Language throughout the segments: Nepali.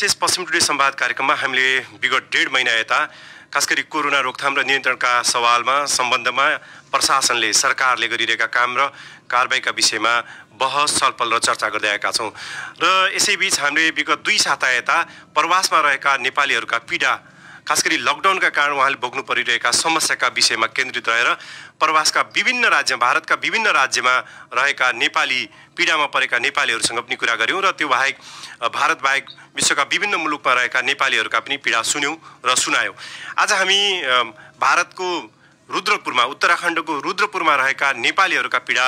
विशेष पश्चिम टुडे संवाद कार्यक्रममा हामीले विगत 1.5 महिना यता खास गरी कोरोना रोकथाम र नियन्त्रणका सवालमा सम्बन्धमा प्रशासनले सरकारले गरिरहेका काम र कारबाहीका विषयमा बहस छलफल र चर्चा गर्दै आएका छौं र यसैबीच हामीले विगत 2 साता यता प्रवासमा रहेका नेपालीहरूका पीडा खास गरी लकडाउनका कारण उहाँले भोग्नु परिरहेका समस्याका विषयमा केन्द्रित रहेर प्रवासका विभिन्न राज्य भारतका विभिन्न राज्यमा रहेका नेपाली पीडामा परेका नेपालीहरूसँग पनि कुरा गर्यौं र त्यो बाहेक भारत बाहेक विश्वका विभिन्न मुलुकमा रहेका नेपालीहरूका पनि पीडा सुन्यौं र सुनायौं। आज हामी भारतको रुद्रपुरमा उत्तराखण्डको रुद्रपुरमा रहेका नेपालीहरूका पीडा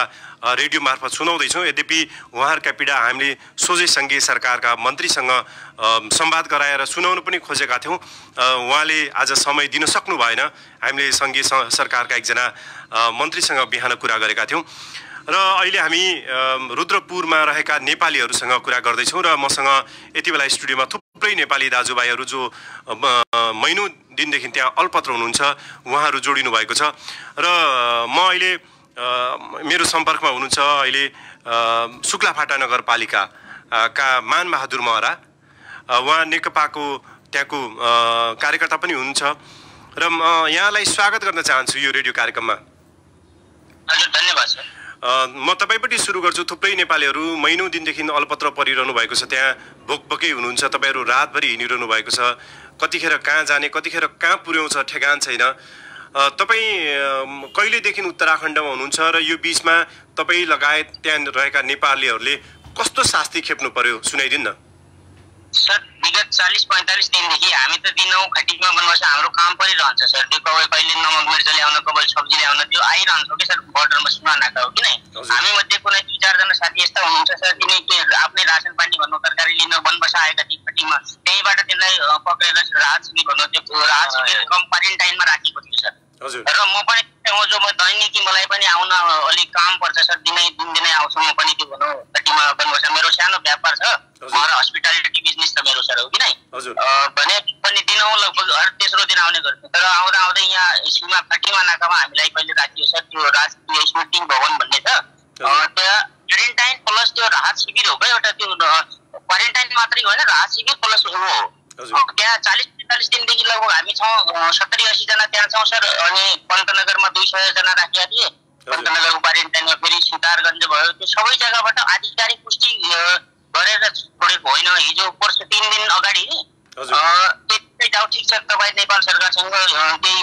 रेडियो मार्फत सुनाउँदैछौँ। यद्यपि उहाँहरूका पीडा हामीले सोझै संघीय सरकारका मन्त्रीसँग संवाद गराएर सुनाउन पनि खोजेका थियौँ। उहाँले आज समय दिन सक्नु भएन। हामीले संघीय सरकारका एकजना मन्त्रीसँग बिहान कुरा गरेका थियौँ र अहिले हामी रुद्रपुरमा रहेका नेपालीहरूसँग कुरा गर्दैछौँ र मसँग यति बेला स्टुडियोमा थुप्रै नेपाली दाजुभाइहरू जो महिनौं दिनदेखि त्यहाँ अल्पत्र हुनुहुन्छ उहाँहरू जोडिनु भएको छ र म अहिले मेरो सम्पर्कमा हुनुहुन्छ अहिले शुक्लाफाटा नगरपालिका का मानबहादुर महरा। उहाँ नेकपाको त्यहाँको कार्यकर्ता पनि हुनुहुन्छ र म यहाँलाई स्वागत गर्न चाहन्छु यो रेडियो कार्यक्रममा। हजुर धन्यवाद सर। म तपाईपट्टि सुरु गर्छु। थुप्रै नेपालीहरू महिनौं दिनदेखि अल्पत्र परिरहनु भएको छ, त्यहाँ भोकभोकै हुनुहुन्छ। तपाईहरू रातभरि हिँडिरहनु भएको छ। कतिखेर कहाँ जाने कतिखेर कहाँ पुर्याउँछ ठेगान छैन। तपाई कहिलेदेखि उत्तराखण्डमा हुनुहुन्छ र यो बीचमा तपाई लगायत त्यहाँ रहेका नेपालीहरूले कस्तो शास्ति खेप्नु पर्यो सुनाइदिनु न। सर विगत 40-45 दिनदेखि हामी त दिनौं खटिकमा बन्नुपर्छ। हाम्रो काम परिरहन्छ सर। त्यो कहिले नमक मिर्च ल्याउन कहिले सब्जी ल्याउन त्यो आइरहन्छ कि सर। बोर्डरमा सीमा नाका हो कि नै। हामी मध्ये कुनै 2-4 जना साथी यस्ता हुनुहुन्छ सर तिनी आफ्नै रासन पानी भन्नु तरकारी लिन बनबसा आएका थिए खटिकमा। त्यहीबाट त्यसलाई पक्रेर राहत शिविर भन्नु त्यो राहत शिविर क्वारेन्टाइनमा राखेको थियो सर। र म पनि जो म दैनिकी मलाई पनि आउन अलिक काम पर्छ सर। दिनै आउँछु म पनि त्यो भन्नु खटिकमा बनबसा। मेरो सानो व्यापार छ र हस्पिटालिटी बिजनेस छ मेरो सर हो कि नै। भने पनि दिनौं लगभग हर तेस्रो दिन आउने गर्छु। तर आउँदा आउँदै यहाँ सीमा खटिमा नाकामा हामीलाई पहिले राखियो सर। त्यो राष्ट्रिय स्मृति भवन भन्ने छ त्यहाँ क्वारेन्टाइन प्लस त्यो राहत शिविर हो। एउटा त्यो क्वारेन्टाइन मात्रै होइन राहत शिविर प्लस हो। त्यहाँ 40-45 दिनदेखि लगभग हामी छौँ 70-80 जना त्यहाँ छौँ सर। अनि पन्तनगरमा 200 जना राखेका थिए। पन्तनगरको क्वारेन्टाइनमा फेरि सुतारगञ्ज भयो। त्यो सबै जग्गाबाट आधिकारिक पुष्टि गरेर छोडेको होइन। हिजो पर्सि 3 दिन अगाडि त्यतै जाऊ ठिक छ तपाईँ नेपाल सरकारसँग त्यही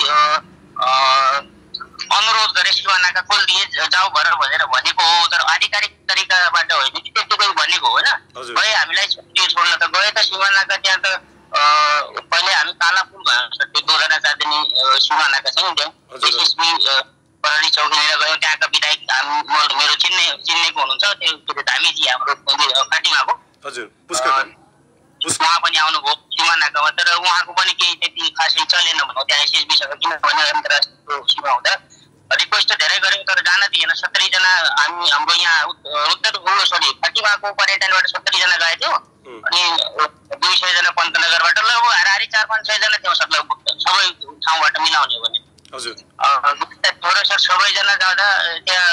अनुरोध गरे सीमा नाका खोलिदिए जाऊ भनेर भनेको हो। तर आधिकारिक तरिकाबाट होइन कि त्यतिकै भनेको होइन। गए हामीलाई छोड्न त गए त सीमा नाका त्यहाँ त पहिले हामी कालापुल भयो त्यो 2-4 दिन सीमा नाका छ नि त्यहाँ एसएसबी प्रहरी चौकीतिर गयो। त्यहाँका विधायक मेरो चिन्नेको हुनुहुन्छ त्यो धामीजी हाम्रो काटीमाको उहाँ पनि आउनुभयो सीमा नाकामा। तर उहाँको पनि केही त्यति खासै चलेन भनौँ त्यहाँ एसएसबीसँग। किनभने अन्तर्राष्ट्रिय सीमा हुँदा रिक्वेस्ट धेरै गऱ्यौँ तर जान दिएन। 70 जना हाम्रो यहाँ काटीमाको क्वारेन्टाइनबाट 70 जना गएको थियो। अनि 200 जना पन्तनगरबाट लगभग हाराहारी 4-5-6 जना थियो सर लगभग सबै ठाउँबाट मिलाउने हो भने। थोरै सर सबैजना जाँदा त्यहाँ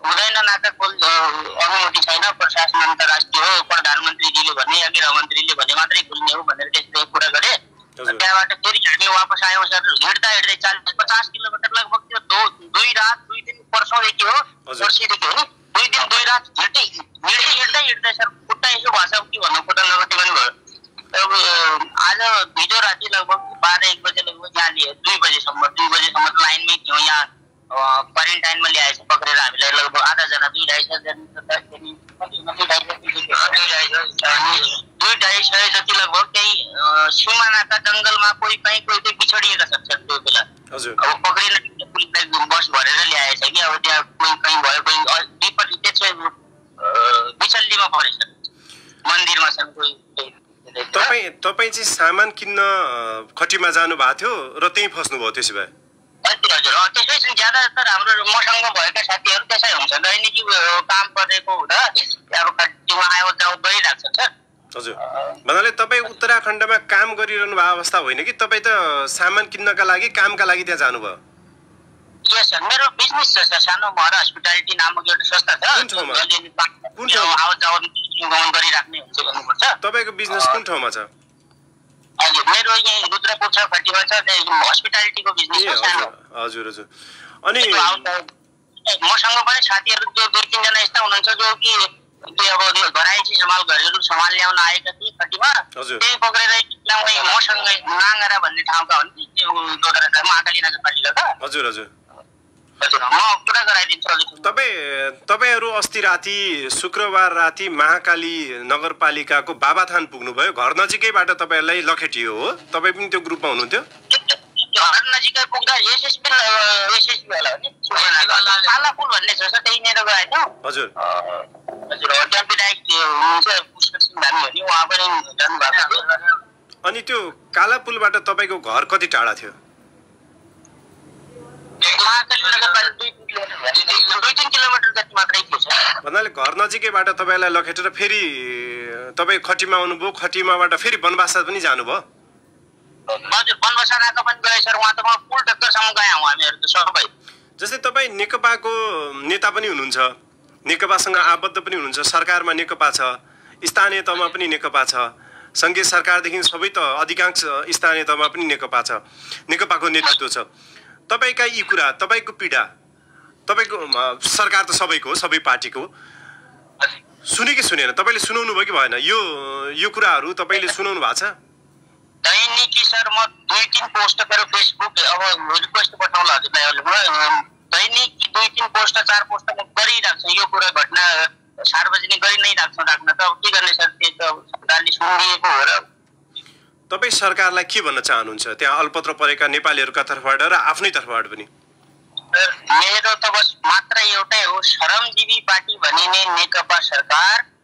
हुँदैन नाका खोल अनुमति छैन। प्रशासन अन्तर्राष्ट्रिय हो। प्रधानमन्त्रीजीले भने या गृहमन्त्रीले भने मात्रै खोल्ने हो भनेर त्यस्तो कुरा गरे। त्यहाँबाट फेरि हामी वापस आयौँ सर। हिँड्दा 40-50 किलोमिटर लगभग त्यो 2 रात 2 दिन पर्सौँदेखि हो पर्सिदेखि हो 2 दिन 2 रात हिँड्दै सर खुट्टा यसो भाषा कि भन्नु खुट्टा नगति पनि भयो। आज हिजो राति लगभग 12-1 बजे लगभग यहाँ लियो 2 बजेसम्म लाइनमै थियौँ। यहाँ क्वारेन्टाइनमा ल्याएछ पक्रेर हामीलाई लगभग आधा जना 2-2.5 जति लगभग त्यही सीमा नाका जङ्गलमा कोही कहीँ कोही बिछडिएका छ त्यो बेला। अब पक्रिन पुलिसलाई बस भरेर ल्याएछ कि अब त्यहाँ कोही कहीँ भयो कोही त्यसै बिचल्लीमा परेछ मन्दिरमा छन् कोही। तपाईँ चाहिँ सामान किन्न खटीमा जानु भएको थियो र त्यहीँ फस्नुभयो त्यसो भए? हजुर त्यसै ज्यादातर हाम्रो मसँग भएका साथीहरू त्यसै हुन्छ। दैनिकी काम गरेको हुँदा अब खटीमा आयो जाऊ गरिरहेको छ सर। हजुर भन्नाले तपाईँ उत्तराखण्डमा काम गरिरहनु भएको अवस्था होइन कि तपाईँ त सामान किन्नका लागि कामका लागि त्यहाँ जानुभयो? यस सर मेरो बिजनेस छ सर। सानो महरा हस्पिटालिटी नामक एउटा संस्था छ। कुन ठाउँमा? आवाज जाऊ गरिराख्ने हुन्छ भन्नुपर्छ। तपाईँको बिजनेस कुन ठाउँमा छ? मेरो यहाँ रुद्रपुर छ खटीमा छ हस्पिटालिटीको बिजनेस हो सानो। हजुर हजुर। अनि मसँग पनि साथीहरू जो 2-3 जना यस्ता हुनुहुन्छ जो कि अब घराइसी घरहरू सम्हाल ल्याउन आएका थिए खटीमा, त्यही पक्रेर मसँग नाङ्गरा भन्ने ठाउँका हुन् कि त्यो दोदरा महाकाली नगरपालिकाका। हजुर हजुर। म पुरा गराइदिन्छु हजुर। तपाईहरु अस्ति राति शुक्रबार राति महाकाली नगरपालिकाको बाबाथान पुग्नुभयो। घर नजिकैबाट तपाईहरुलाई लखेटियो हो? तपाई पनि त्यो ग्रुपमा हुनुहुन्थ्यो? घर नजिकै पुग्दा एसएसपी वाला हो नि, काला पुल भन्ने छ त्यही नेर गएको थियो। हजुर हजुर। त्यहाँ विधायक हुनुहुन्छ पुष्कर सिंह धामी हो नि, उहाँ पनि जानु भएको थियो। अनि त्यो काला पुलबाट तपाईको घर कति टाढा थियो? भन्नाले घर नजिकैबाट तपाईलाई लखेटेर फेरि तपाई खटीमा आउनुभयो, खटीमाबाट फेरि बनबासा पनि जानुभयो? हजुर, बनबासा नाका पनि गए सर। उहाँ त म पुल टक्करसम्म गए हौँ हामीहरु त सबै। जस्तै तपाई नेकपाको नेता पनि हुनुहुन्छ, नेकपासँग आबद्ध पनि हुनुहुन्छ, सरकारमा नेकपा छ, स्थानीय तहमा पनि नेकपा छ, संघीय सरकारदेखि सबै त अधिकांश स्थानीय तहमा पनि नेकपा छ, नेकपाको नेतृत्व छ। तपाईका यी कुरा, तपाईको पीडा, तपाईको सरकार त सबैको हो, सबै पार्टीको सुने कि सुनेन? तपाईले सुनाउनु भयो कि भएन? यो कुराहरू तपाईले सुनाउनु भएको छ? दैनिकी सर म 2-3 पोस्ट गरेर फेसबुक अब रिक्वेस्ट पठाउला हजुरलाई। दैनिक 2-3 पोस्ट 4 पोस्ट म गरिरहेको छु। यो कुरा घटना सार्वजनिक गरि नै राख्न त के गर्ने सर, त्यो त सरकारले सुनिएको हो र। तपाई सरकारलाई के भन्न चाहनुहुन्छ त्यहाँ अल्पत्र परेका नेपालीहरुका तर्फबाट र आफ्नै तर्फबाट पनि? मेरो त बस मात्र एउटै हो, श्रमजीवी पार्टी भनिने नेकपा सरकार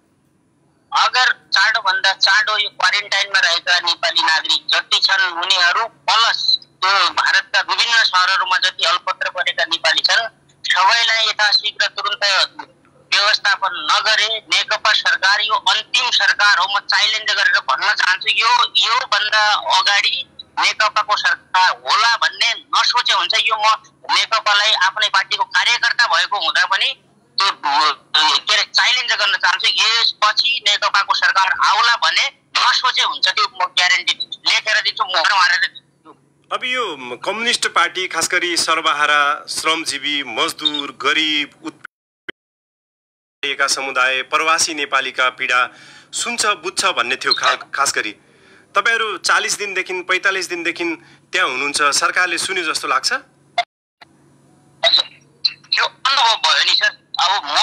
अगर चाँडो भन्दा चाँडो यो क्वारेन्टाइनमा रहेका नेपाली नागरिक जति छन् उनीहरू प्लस त्यो भारतका विभिन्न शहरहरूमा जति अल्पत्र परेका नेपाली छन् सबैलाई यथाशीघ्र तुरुन्त व्यवस्थापन नगरे नेकपा सरकार यो अन्तिम सरकार हो। म च्यालेन्ज गरेर भन्न चाहन्छु, यो भन्दा अगाडि नेकपाको सरकार होला भन्ने नसोचे हुन्छ। यो म नेकपालाई आफ्नै पार्टीको कार्यकर्ता भएको हुँदा पनि त्यो के अरे च्यालेन्ज गर्न चाहन्छु। यसपछि नेकपाको सरकार आउला भने नसोचे हुन्छ, त्यो म ग्यारेन्टी लेखेर दिन्छु, मोहर मारेर दिन्छु। अब यो कम्युनिस्ट पार्टी खास गरी सर्वहारा, श्रमजीवी, मजदुर, गरिब, उत्पीडित समुदाय, प्रवासी नेपालीका पीडा सुन्छ बुझ्छ भन्ने थियो खास गरी। तपाईहरु 40 दिनदेखि 45 दिनदेखि त्यहाँ हुनुहुन्छ, सरकारले सुन्यो जस्तो लाग्छ? यो अनुभव भयो नि सर। अब म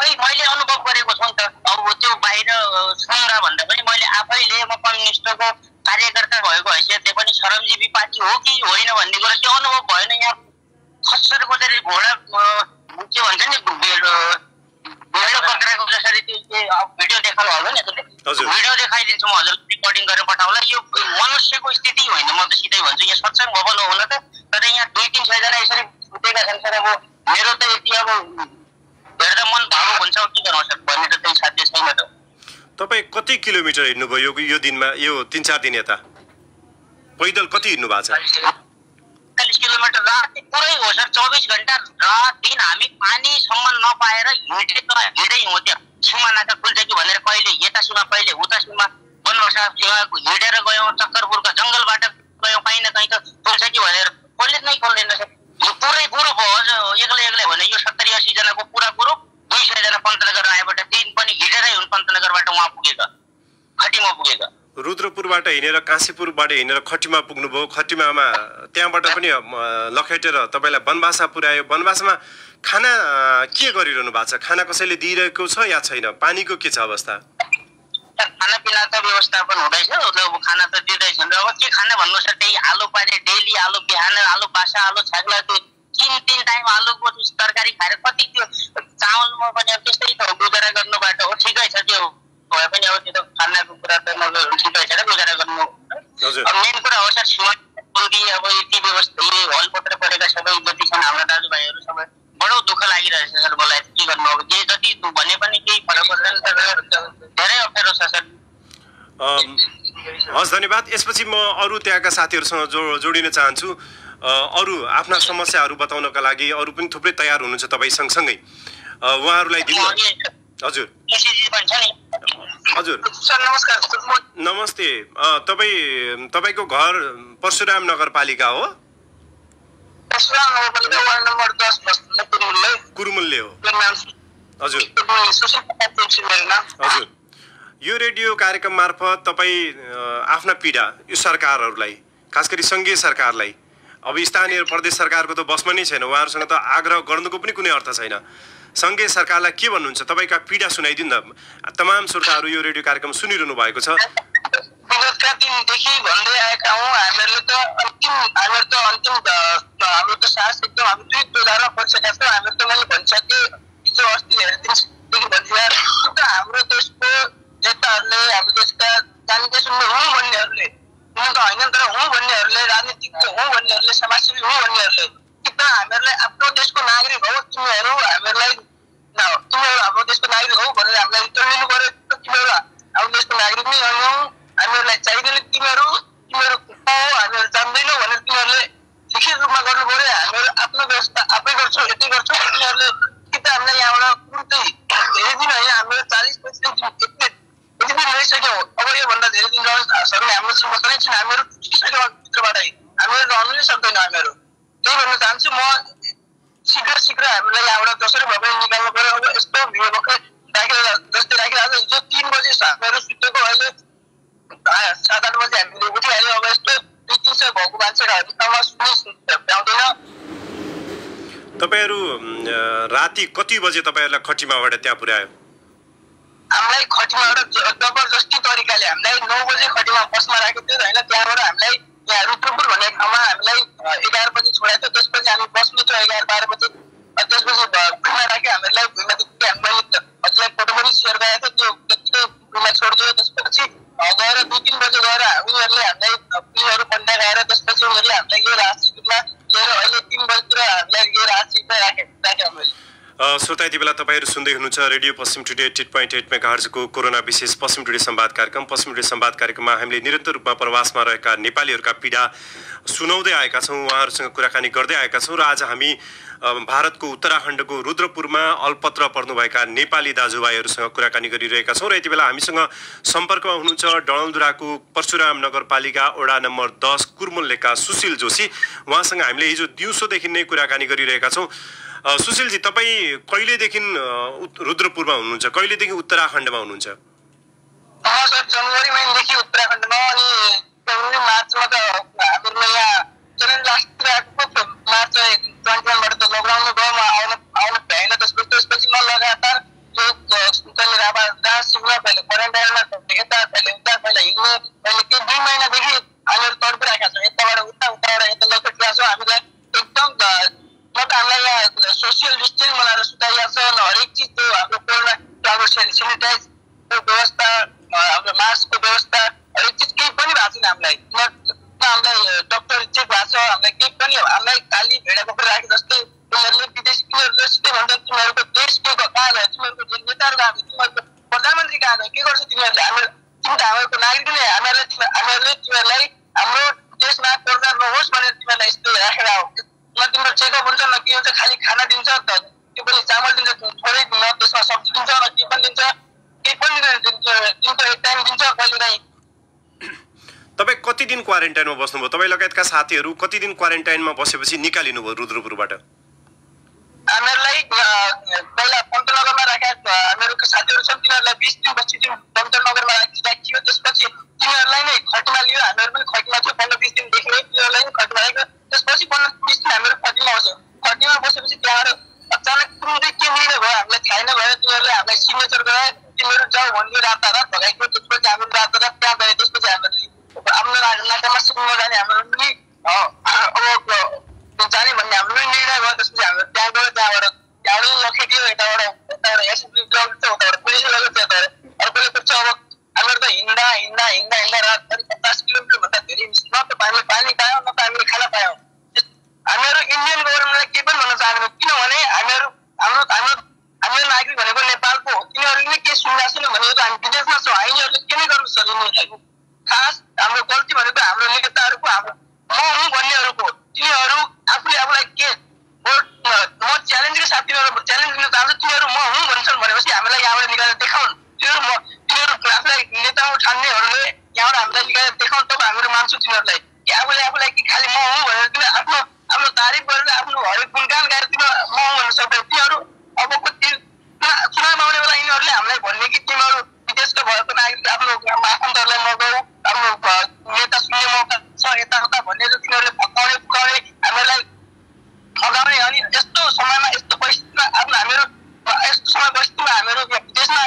मैले अनुभव गरेको छु नि त। अब त्यो बाहिर सुन्दा भन्दा पनि मैले आफैले म कम्युनिस्टको कार्यकर्ता भएको हैसियतले पनि श्रमजीवी पार्टी हो कि होइन भन्ने कुरा त्यो अनुभव भएन। यहाँ खस्सरको चाहिँ घोडा के भन्छ नि भेडो पक्राएको जसरी त्यो भिडियो देखाउनु होला नि हजुरले, भिडियो देखाइदिन्छु म हजुर, रिकर्डिङ गरेर पठाउला। यो मनुष्यको स्थिति होइन, म त सिधै भन्छु। यहाँ सत्संग भवन हो हुन त, तर यहाँ 2-3 जना यसरी फुटेका छन् सर। अब मेरो त यति अब हेर्दा मन भावुक हुन्छ, के गरौँ सर, भन्ने त त्यही साध्य छैन त। तपाई कति किलोमिटर हिँड्नुभयो यो दिनमा, यो 3-4 दिन यता? पैदल कति हिँड्नु भएको छ? 40 किलोमिटर रात पुरै हो सर। 24 घण्टा रात दिन हामी पानीसम्म नपाएर हिँडै हो। त्यहाँ सीमा नाका खुल्छ कि भनेर कहिले यता सीमा कहिले उता सीमा बनबसा सीमा हिँडेर गयौँ, चक्करपुरका जङ्गलबाट गयौँ, कहीँ न कहीँ त खुल्छ कि भनेर कसले नै खोल्दैन सर। यो पुरै ग्रुप हो एक्लै भने यो 70-80 जनाको पुरा ग्रुप 200 जना पन्तनगर आएबाट दिन पनि हिँडेरै हुन्, पन्तनगरबाट उहाँ पुगेका, खटीमा पुगेका। रुद्रपुरबाट हिँडेर काशीपुरबाट हिँडेर खटीमा पुग्नुभयो। खटीमामा त्यहाँबाट पनि लखेटेर तपाईलाई बनबासा पुर्यायो। बनबासामा खाना के गरिरहनु भएको छ? खाना कसैले दिइरहेको छ या छैन? पानीको के छ अवस्था? खानापिना त व्यवस्थापन हुँदैछ, खाना त दिँदैछन्। र अब के खाना भन्नु सर, त्यही आलु पानी डेली, आलु बिहान, आलु बासा, आलु छाग्ला, त्यो 3 टाइम आलुको तरकारी खाएर कति त्यो चामलमा पनि अब त्यस्तै त गुजारा गर्नुबाट हो। ठिकै छ, त्यो भए पनि अब त्यो त खानाको कुरा त ठिकै छ र गुजारा गर्नु। अब मेन कुरा हो सर सीमा अब यति व्यवस्था हलपत्र परेका सबै जति छन् हाम्रा दाजुभाइहरू सबै बडो दुःख लागिरहेछ सर मलाई। के गर्नु, अब जे जति भने पनि केही फरक पर्दैन, धेरै अप्ठ्यारो छ सर। हस्, धन्यवाद। यसपछि म अरू त्यहाँका साथीहरूसँग जोडिन चाहन्छु। अरू आफ्ना समस्याहरू बताउनका लागि अरू पनि थुप्रै तयार हुनुहुन्छ तपाई सँगसँगै, उहाँहरूलाई दिनु। हजुर हजुर सर नमस्कार। नमस्ते। तपाईको घर परशुराम नगरपालिका हो? परशुराम नगरपालिका वार्ड नम्बर 10 कुरुमुल्ले हो। हजुर हजुर। यो रेडियो कार्यक्रम मार्फत तपाईँ आफ्ना पीडा यो सरकारहरूलाई, खास गरी सङ्घीय सरकारलाई, अब स्थानीय प्रदेश सरकारको त बसमा नै छैन, उहाँहरूसँग त आग्रह गर्नुको पनि कुनै अर्थ छैन, सङ्घीय सरकारलाई के भन्नुहुन्छ? तपाईँका पीडा सुनाइदिनु न। तमाम श्रोताहरू यो रेडियो कार्यक्रम सुनिरहनु भएको छ। विगतका दिनदेखि भन्दै आएका हौँ, हामीहरू त अन्तिम हाम्रो त सास एकदम हामी दुई दोधारमा परिसकेका छौँ। हामीहरू त मैले भनिसकेँ, हिजो अस्ति हेरिदिनदेखि भनिरहेको त हाम्रो देशको नेताहरूले, हाम्रो देशका जान्ने सुन्ने हुँ भन्नेहरूले, हुनु त होइन तर हुँ भन्नेहरूले, राजनीतिक हुँ भन्नेहरूले, समाजसेवी हुँ भन्नेहरूले कि त हामीहरूलाई आफ्नो देशको नागरिक हो, तिमीहरू हामीहरूलाई हाम्रो देशको नागरिक हो भनेर हामीलाई रिटर्न लिनु पर्यो। तिमीहरू हाम्रो देशको नागरिक नै होइनौ, हामीहरूलाई चाहिँदैन, तिमीहरू हामीहरू जान्दैनौ भनेर तिमीहरूले लिखित रूपमा गर्नु पर्यो। हामीहरू आफ्नो व्यवस्था आफै गर्छौँ, यतै गर्छौँ। तिमीहरूले कि त हामीलाई यहाँबाट तुरुन्तै धेरै दिन होइन, हाम्रो 40-25 दिन यति दिन रहिसक्यौँ। अब योभन्दा धेरै दिन रहन सक्ने हाम्रो क्षमता नै छैन। हामीहरू छुटिसक्यौँ भित्रबाटै, हामीहरू रहनु नै सक्दैनौँ। हामीहरू त्यही भन्न चाहन्छु म, शीघ्र हामीलाई यहाँबाट जसरी भए पनि निकाल्नु पर्यो। अब यस्तो भिड भर्खर जस्तै राखिरहेको हिजो 3 बजी हामीहरू सुतेको, अहिले 7-8 बजी हामीले उठिहाल्यो। अब यस्तो 200-300 भएको मान्छेहरू ठाउँमा सुन्नै पाउँदैन। तपाईँहरू राति कति बजे तपाईँहरूलाई खटिमाबाट त्यहाँ पुर्यायो? हामीलाई खटिमाबाट जबरजस्ती तरिकाले हामीलाई 9 बजे खटिमा बसमा राखेको थियो होइन, त्यहाँबाट हामीलाई यहाँ रुद्रपुर भन्ने ठाउँमा हामीलाई 11 बजी छोडाएको थियो। त्यसपछि हामी बसमा थियो 11-12 बजी। त्यसपछि भुइँमा राख्यो हामीहरूलाई। भुइँमा देखि मैले हजुरलाई फोटो पनि सेयर गरेको थियो, त्यो त्यतिकै भुइँमा छोडिदियो। त्यसपछि गएर 2-3 बजे गएर उनीहरूले हामीलाई पुलिसहरू पन्डा गएर त्यसपछि उनीहरूले हामीलाई यो राहत शिविरमा लिएर अहिले 3 बजीतिर हामीलाई यो राहत शिविरमा राख्यो हामीले। श्रोता, यति बेला तपाईँहरू सुन्दै हुनुहुन्छ रेडियो पश्चिम टुडे 88.8 मेगाहर्जको कोरोना विशेष पश्चिम टुडे संवाद कार्यक्रम। पश्चिम टुडे संवाद कार्यक्रममा हामीले निरन्तर रूपमा प्रवासमा रहेका नेपालीहरूका पीडा सुनाउँदै आएका छौँ, उहाँहरूसँग कुराकानी गर्दै आएका छौँ। र आज हामी भारतको उत्तराखण्डको रुद्रपुरमा अल्पत्र पर्नुभएका नेपाली दाजुभाइहरूसँग कुराकानी गरिरहेका छौँ। र यति बेला हामीसँग सम्पर्कमा हुनुहुन्छ डडेलधुराको परशुराम नगरपालिका वडा नम्बर 10 कुरुमुल्लेका सुशील जोशी। उहाँसँग हामीले हिजो दिउँसोदेखि नै कुराकानी गरिरहेका छौँ। सुशीलजी, तपाईँ कहिलेदेखि रुद्रपुरमा हुनुहुन्छ, कहिलेदेखि उत्तराखण्डमा हुनुहुन्छ? सर जनवरी महिनादेखि उत्तराखण्डमा, अनि फेब्रुअरी मार्चमा त हामीहरू यहाँ लास्टतिर आएको मार्च 21बाट त लकडाउन भयो, आउन भ्याएन। त्यसपछि म लगातार यो राभा सिममा पहिले क्वारेन्टाइनमा यता पहिले उता पहिले हिँड्ने, पहिले 2 महिनादेखि हामीहरू तडपिरहेका छौँ। यताबाट उताबाट यता लखेटिरहेका छौँ। हामीलाई एकदम न त हामीलाई यहाँ सोसियल डिस्टेन्स बनाएर सुताइरहेको छ, न हरेक चिज त्यो हाम्रो कोरोना हाम्रो सेनिटाइजको व्यवस्था, हाम्रो मास्कको व्यवस्था, हरेक चिज केही पनि भएको छैन हामीलाई। न हामीलाई डक्टर चेक भएको छ, हामीलाई केही पनि, हामीलाई खाली भेडा बोकेर राखे जस्तै उनीहरूले तिनीहरूले सिधै भन्छ तिमीहरूको देश के कहाँ गयो, तिमीहरूको नेताहरू कहाँ गयो, तिमीहरूको प्रधानमन्त्री कहाँ गयो, के गर्छ तिमीहरूले? तिमी त हामीहरूको नागरिक नै, हामीहरूले तिमीहरूलाई हाम्रो देशमा कोरोना नहोस् भनेर तिमीहरूलाई यस्तो राखेर हो। न तिम्रो चेकअप हुन्छ, न के हुन्छ, खालि खाना दिन्छ, त्यो पनि चामल दिन्छ थोरै, न त्यसमा सब्जी दिन्छ, न के पनि दिन्छ, केही पनि दिन्छ। दिनको एक टाइम दिन्छ कहिले काहीँ। तपाईँ कति दिन क्वारेन्टाइनमा बस्नुभयो? तपाईँ लगायतका साथीहरू कति दिन क्वारेन्टाइनमा बसेपछि निकालिनुभयो रुद्रपुरबाट? हामीहरूलाई पहिला पन्तनगरमा राखेका हामीहरूको साथीहरू छन्, तिनीहरूलाई 20 दिन 25 दिन पन्तनगरमा राखियो। त्यसपछि तिनीहरूलाई नै खटिमा लियो, हामीहरू पनि खटिमा थियो 15-20 दिनदेखि नै तिनीहरूलाई नै खटिमा राख्यो। त्यसपछि 15-20 दिन हामीहरू खटिमा बस्यो। खटिमा बसेपछि त्यहाँबाट अचानक तुरुन्तै के निर्णय भयो हामीलाई थाहा नभएर तिनीहरूले हामीलाई सिग्नेचर गराए, तिमीहरू जाऊ भन्यो, रातारात भगाइदियो। त्यसपछि हाम्रो रातारात त्यहाँ गए। त्यसपछि हामीहरू आफ्नो नाकामा सिक्नु जाने हाम्रो पनि अब जाने भन्ने हाम्रो पनि निर्णय भयो। त्यसपछि हाम्रो त्यहाँ गयो, त्यहाँबाट लखेटियो, यताबाट एसएसबी लगेको छ, उताबाट पुलिस लगेको छ, अर्कोले कुछ। अब हामीहरू त हिँड्दा रातभरि 50 किलोमिटर भन्दा धेरै, न त हामीले पानी पायौँ, न त हामीले खाना पायौँ। हामीहरू इन्डियन गभर्मेन्टलाई के पनि भन्न चाहँदैनौँ, किनभने हाम्रो नागरिक भनेको नेपालको हो। तिनीहरूले नै के सुन्दा छैन भनेको हामी विदेशमा छौँ, यिनीहरूले के नै गर्नु सक्दैन। खास हाम्रो गल्ती भनेको हाम्रो नेताहरूको, हाम्रो म हुँ भन्नेहरूको। तिनीहरू आफूले आफूलाई के म च्यालेन्जकै साथ तिनीहरू च्यालेन्ज दिन चाहन्छु। तिनीहरू म हुँ भन्छन् भनेपछि हामीलाई यहाँबाट निकालेर देखाउन्। तिनीहरू आफूलाई नेता ठान्नेहरूले यहाँबाट हामीलाई निकालेर देखाउनु त हामीहरू मान्छौँ तिनीहरूलाई कि आफूलाई कि खालि म हुँ भनेर तिनीहरू आफ्नो तारिफ गरेर आफ्नो हरेक गुणगान गाएर तिनीहरू म हुँ भन्न सक्दैन तिनीहरू अबको चुनावमा आउने बेला यिनीहरूले हामीलाई भन्ने कि तिमीहरू विदेशको भएको नागरिक आफ्नो आफन्तहरूलाई नगाऊ आफ्नो नेता सुन्ने मौका छ यताउता भनेर तिनीहरूले फकाउने फुकाउने हामीहरूलाई फगाउने अनि यस्तो समयमा यस्तो परिस्थितिमा आफ्नो हामीहरू यस्तो समय परिस्थितिमा हामीहरू विदेशमा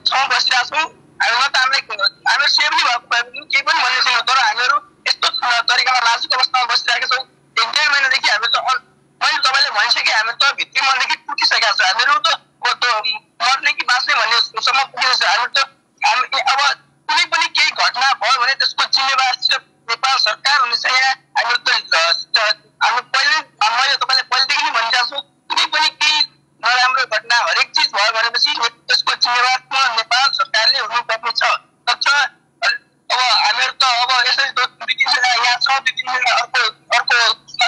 छौँ बसिरहेको छौँ हामीमा त हामीहरू सेफली भएको भए पनि केही पनि भन्ने छैन तर हामीहरू यस्तो तरिकामा नाजुक अवस्थामा बसिरहेका छौँ 1.5 महिनादेखि हामीहरू त मैले तपाईँले भनिसकेँ हामी त भित्री मनदेखि टुटिसकेका छ हामीहरू त मर्ने कि बाँच्ने भन्नेसम्म पुगेको छ हामीहरू त अब कुनै पनि केही घटना भयो भने त्यसको जिम्मेवार नेपाल सरकार हुनेछ यहाँ हामीहरू त हामी मैले तपाईँलाई पहिलेदेखि नै भनिरहेको छु कुनै पनि केही नराम्रो घटना हरेक चिज भयो भनेपछि त्यसको जिम्मेवार नेपाल सरकारले हुनुपर्ने छ अब हामीहरू त अब यसरी 2-3 जना यहाँ छौँ 2-3 जना अर्को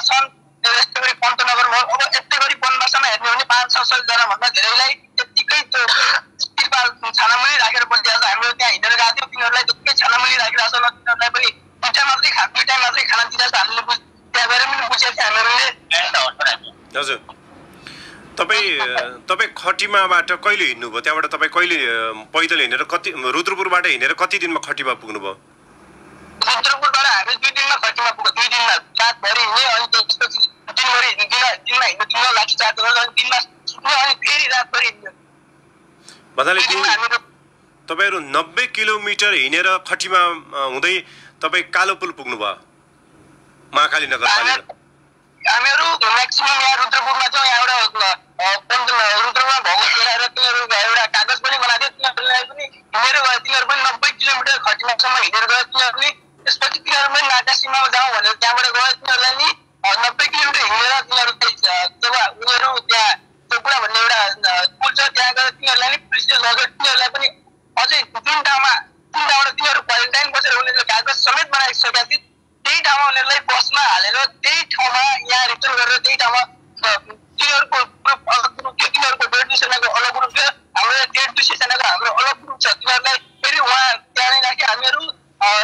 छन् यस्तै गरी पन्तनगरमा अब यस्तै गरी वनवासमा हेर्ने भने 500-600 जनाभन्दा धेरैलाई त्यत्तिकै त्यो तिरपाल छानामुनि राखेर बसिरहेको छ हामीहरू त्यहाँ हिँडेर गएको थियौँ तिनीहरूलाई त्यत्तिकै छानामुनि राखिरहेको छ तिनीहरूलाई पनि 2 टाइम मात्रै खाना दिइरहेको छ हामीले त्यहाँ गएर पनि बुझेको थियो हामीहरूले हजुर तपाईँ खटिमाबाट कहिले हिँड्नुभयो त्यहाँबाट तपाईँ कहिले पैदल हिँडेर कति रुद्रपुरबाट हिँडेर कति दिनमा खटिमा पुग्नुभयो रुद्रपुरबाट हामी 2 दिनमा खटिमा पुग्यो 2 दिनमा रातभरि हिँड्यो अनि त्यसपछि दिनमा हिँड्नु दिन लाठी चार्ज गरेर अनि दिनमा सुत्यो अनि फेरि रातभरि हिँड्यो भन्नाले तपाईँहरू 90 किलोमिटर हिँडेर खटिमा हुँदै तपाईँ कालो पुल पुग्नुभयो महाकाली नगरपालिका हामीहरू म्याक्सिमम यहाँ रुद्रपुरमा चाहिँ यहाँबाट रुद्रपुरमा भगत गराएर तिनीहरू एउटा कागज पनि बनाएको थियो तिनीहरूलाई पनि हिँडेर गयो तिनीहरू पनि 90 किलोमिटर खटिमासम्म हिँडेर गयो तिनीहरू पनि त्यसपछि तिनीहरू पनि नाका सीमामा जाउँ भनेर त्यहाँबाट गयो तिनीहरूलाई नि 90 किलोमिटर हिँडेर तिनीहरू जब उनीहरू त्यहाँ चोपुरा भन्ने एउटा पुल छ त्यहाँ गएर तिनीहरूलाई नि पुलिसले लगेर तिनीहरूलाई पनि अझै 3 ठाउँबाट तिनीहरू क्वारेन्टाइन बसेर उनीहरूले कागज समेत बनाइसकेका थिए त्यही ठाउँमा उनीहरूलाई बसमा हालेर त्यही ठाउँमा यहाँ रिटर्न गरेर त्यही ठाउँमा तिनीहरूको तिनीहरूको 1.5 सेनाको अलग ग्रुप थियो हाम्रो 1.5 सेनाको हाम्रो अलग ग्रुप छ तिनीहरूलाई फेरि उहाँ त्यहाँ नै राख्यो हामीहरू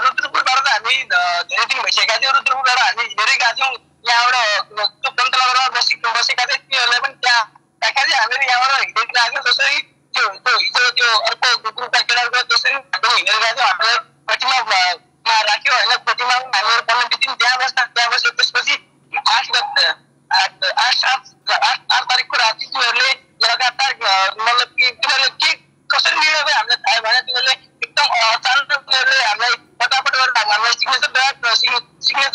रुद्रपुरबाट त हामी धेरै दिन भइसकेका थियौँ रुद्रपुरबाट हामी हिँडेरै गएको थियौँ यहाँबाट त्यो पन्तनगरमा बसेका थिए तिनीहरूलाई पनि त्यहाँ राखेका थिए हामीहरू यहाँबाट हिँडेर गएको जसरी हिजो त्यो अर्को ग्रुपका केटाहरूको त्यसरी हिँडेर गएको थियो हामीलाई खटिमा राख्यो होइन खटिमा हामीहरू 15 दिन त्यहाँ बस्यो त्यसपछि 8 तारिकको राति तिनीहरूले लगातार मतलब कि तिनीहरूले के कसरी निर्णय भयो हामीलाई थाहा भएन तिनीहरूले एकदम अचानक तिनीहरूले हामीलाई फटाफट गरेर हामीलाई सिग्नेचर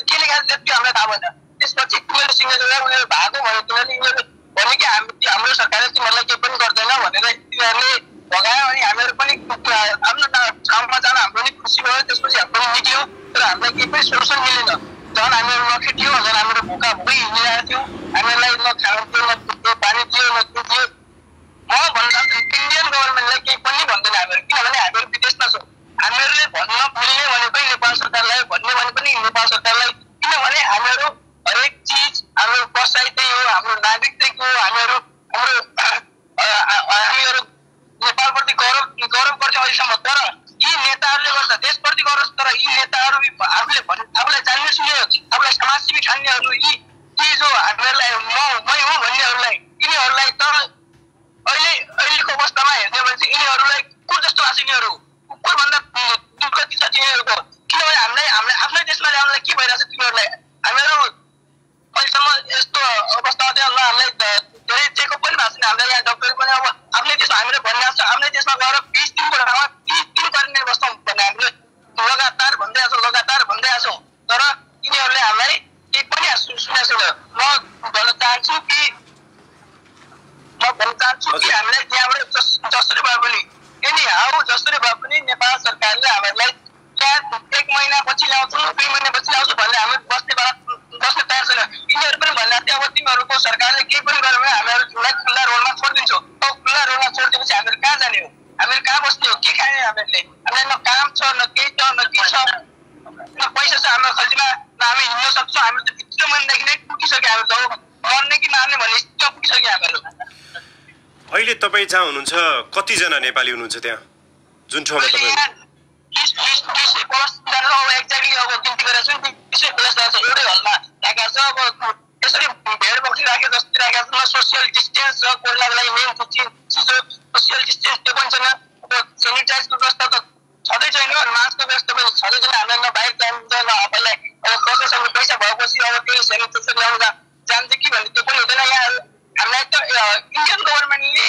के लेखाएको थियो त्यो हामीलाई थाहा भएन त्यसपछि तिनीहरूले सिग्नेचर गरेर उनीहरू भागो भने तिनीहरूले भने कि हाम्रो सरकारले तिमीहरूलाई केही पनि गर्दैन भनेर तिनीहरूले भगायो अनि हामीहरू पनि आफ्नो ठाउँमा जान हाम्रो पनि खुसी भयो त्यसपछि हामी पनि निक्ल्यौँ तर हामीलाई केही पनि सोल्युसन मिलेन झन् हामीहरू नखेटियो झन् हामीहरू भोकै हिँडिरहेको थियौँ हामीहरूलाई न खाना दियो न पानी दियो न के दियो म भन्न चाहन्छु इन्डियन गभर्मेन्टलाई केही पनि भन्दैन हामीहरू किनभने हामीहरू विदेशमा छौँ हामीहरूले भन्न मिल्ने भनेकै नेपाल सरकारलाई भन्ने भने पनि नेपाल सरकारलाई किनभने हामीहरू हरेक चिज हाम्रो बसाइ त्यही हो हाम्रो नागरिक त्यही हो हामीहरू नेपालप्रति गौरव गर्छ अहिलेसम्म तर यी नेताहरूले गर्दा देशप्रति गौरव तर यी नेताहरू आफूलाई जान्ने सुन्ने आफूलाई समाजसेवी ठान्नेहरू यी जो हामीहरूलाई मै हुँ भन्नेहरूलाई यिनीहरूलाई त अहिलेको अवस्थामा हेर्ने भने चाहिँ यिनीहरूलाई कुकुर जस्तो लाग्छ यिनीहरू कुकुरभन्दा दुर्गति छ तिनीहरूको किनभने हामीलाई आफ्नै देशमा ल्याउनलाई के भइरहेको छ तिनीहरूलाई हामीहरू अहिलेसम्म यस्तो अवस्थामा चाहिँ हामीलाई धेरै चेकअप पनि भएको छैन हामीलाई यहाँ डक्टर पनि अब आफ्नै देशमा हामीले भनिरहेको छ आफ्नै देशमा गएर 20 दिनको ठाउँमा 30 दिन क्वारेन्टाइन बस्छौँ भन्ने हामीले लगातार भन्दै आछौँ तर यिनीहरूले हामीलाई केही पनि सुनेको छैन म भन्न चाहन्छु कि हामीलाई त्यहाँबाट जसरी भए पनि नेपाल सरकारले हामीहरूलाई 1 महिनापछि ल्याउँछौँ 2 महिनापछि ल्याउँछु भन्ने हामी बस्ने तयार छैन यिनीहरू पनि भनिरहेको थियो अब तिमीहरूको सरकारले केही पनि गर्यो भने हामीहरूलाई खुल्ला रोडमा छोडिदिन्छौँ अब खुल्ला रोडमा छोडिदिएपछि हामीहरू कहाँ जाने हो हामीहरू कहाँ बस्ने हो के खाने हामीलाई न काम छ न केही छ न के छ न पैसा छ हाम्रो खल्तीमा न हामी हिँड्न सक्छौँ हामीहरू त भित्र महिनादेखि नै पुगिसक्यो हामीहरू त मर्ने कि मार्ने भन्ने स्थितिमा पुगिसक्यो हामीहरू अहिले तपाईँ जहाँ हुनुहुन्छ कतिजना नेपाली हुनुहुन्छ त्यहाँ जुन ठाउँमा तपाईँ एक्ज्याक्टली अब गिन्ती गरेर चाहिँ 20 प्लस एउटै हलमा राखेको छ। अब त्यसरी भेड बक्सी राखे जस्तै राखेको छ। सोसियल डिस्टेन्स र कोरोनाको लागि मेन चिज हो सोसियल डिस्टेन्स, त्यो पनि छैन। अब सेनिटाइजको व्यवस्था त छँदै छैन, मास्कको व्यवस्था पनि छँदै छैन। हामीलाई न बाहिर जानु न आफैलाई अब कसैसँग पैसा भएपछि अब त्यो सेनिटाइजर ल्याउन जान्छ कि भन्ने त्यो पनि हुँदैन। यहाँ हामीलाई त इन्डियन गभर्मेन्टले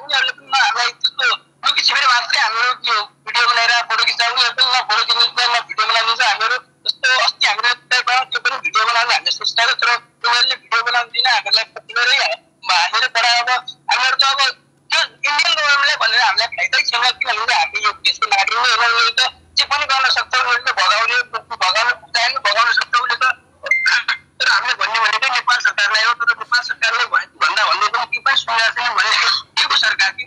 उनीहरूले पनि हामीलाई त्यस्तो लुकी छिपेर मात्रै हाम्रो त्यो भिडियो बनाएर फोटो खिच्छ। उनीहरू पनि न फोटो खिच्नुहुन्छ न भिडियो बनाइदिन्छ। हामीहरू जस्तो अस्ति हामीले त्यो पनि भिडियो बनाउने हामीले सोच्दा तर उनीहरूले भिडियो बनाउँदैन, हामीलाई पक्रेरै हालेर पढायो। अब हामीहरू त अब त्यो इन्डियन गभर्मेन्टले भनेर हामीलाई फाइदै छैन, किनभने हामी यो देशको नागरिक हो। उनीहरूले त जे पनि गर्न सक्छ, उनीहरूले भगाउन सक्छ उसले त। तर हामीले भन्ने भनेको नेपाल सरकारलाई हो, तर नेपाल सरकारले भन्दा भन्ने पनि के पनि सुनेको छैन भने के को सरकार कि।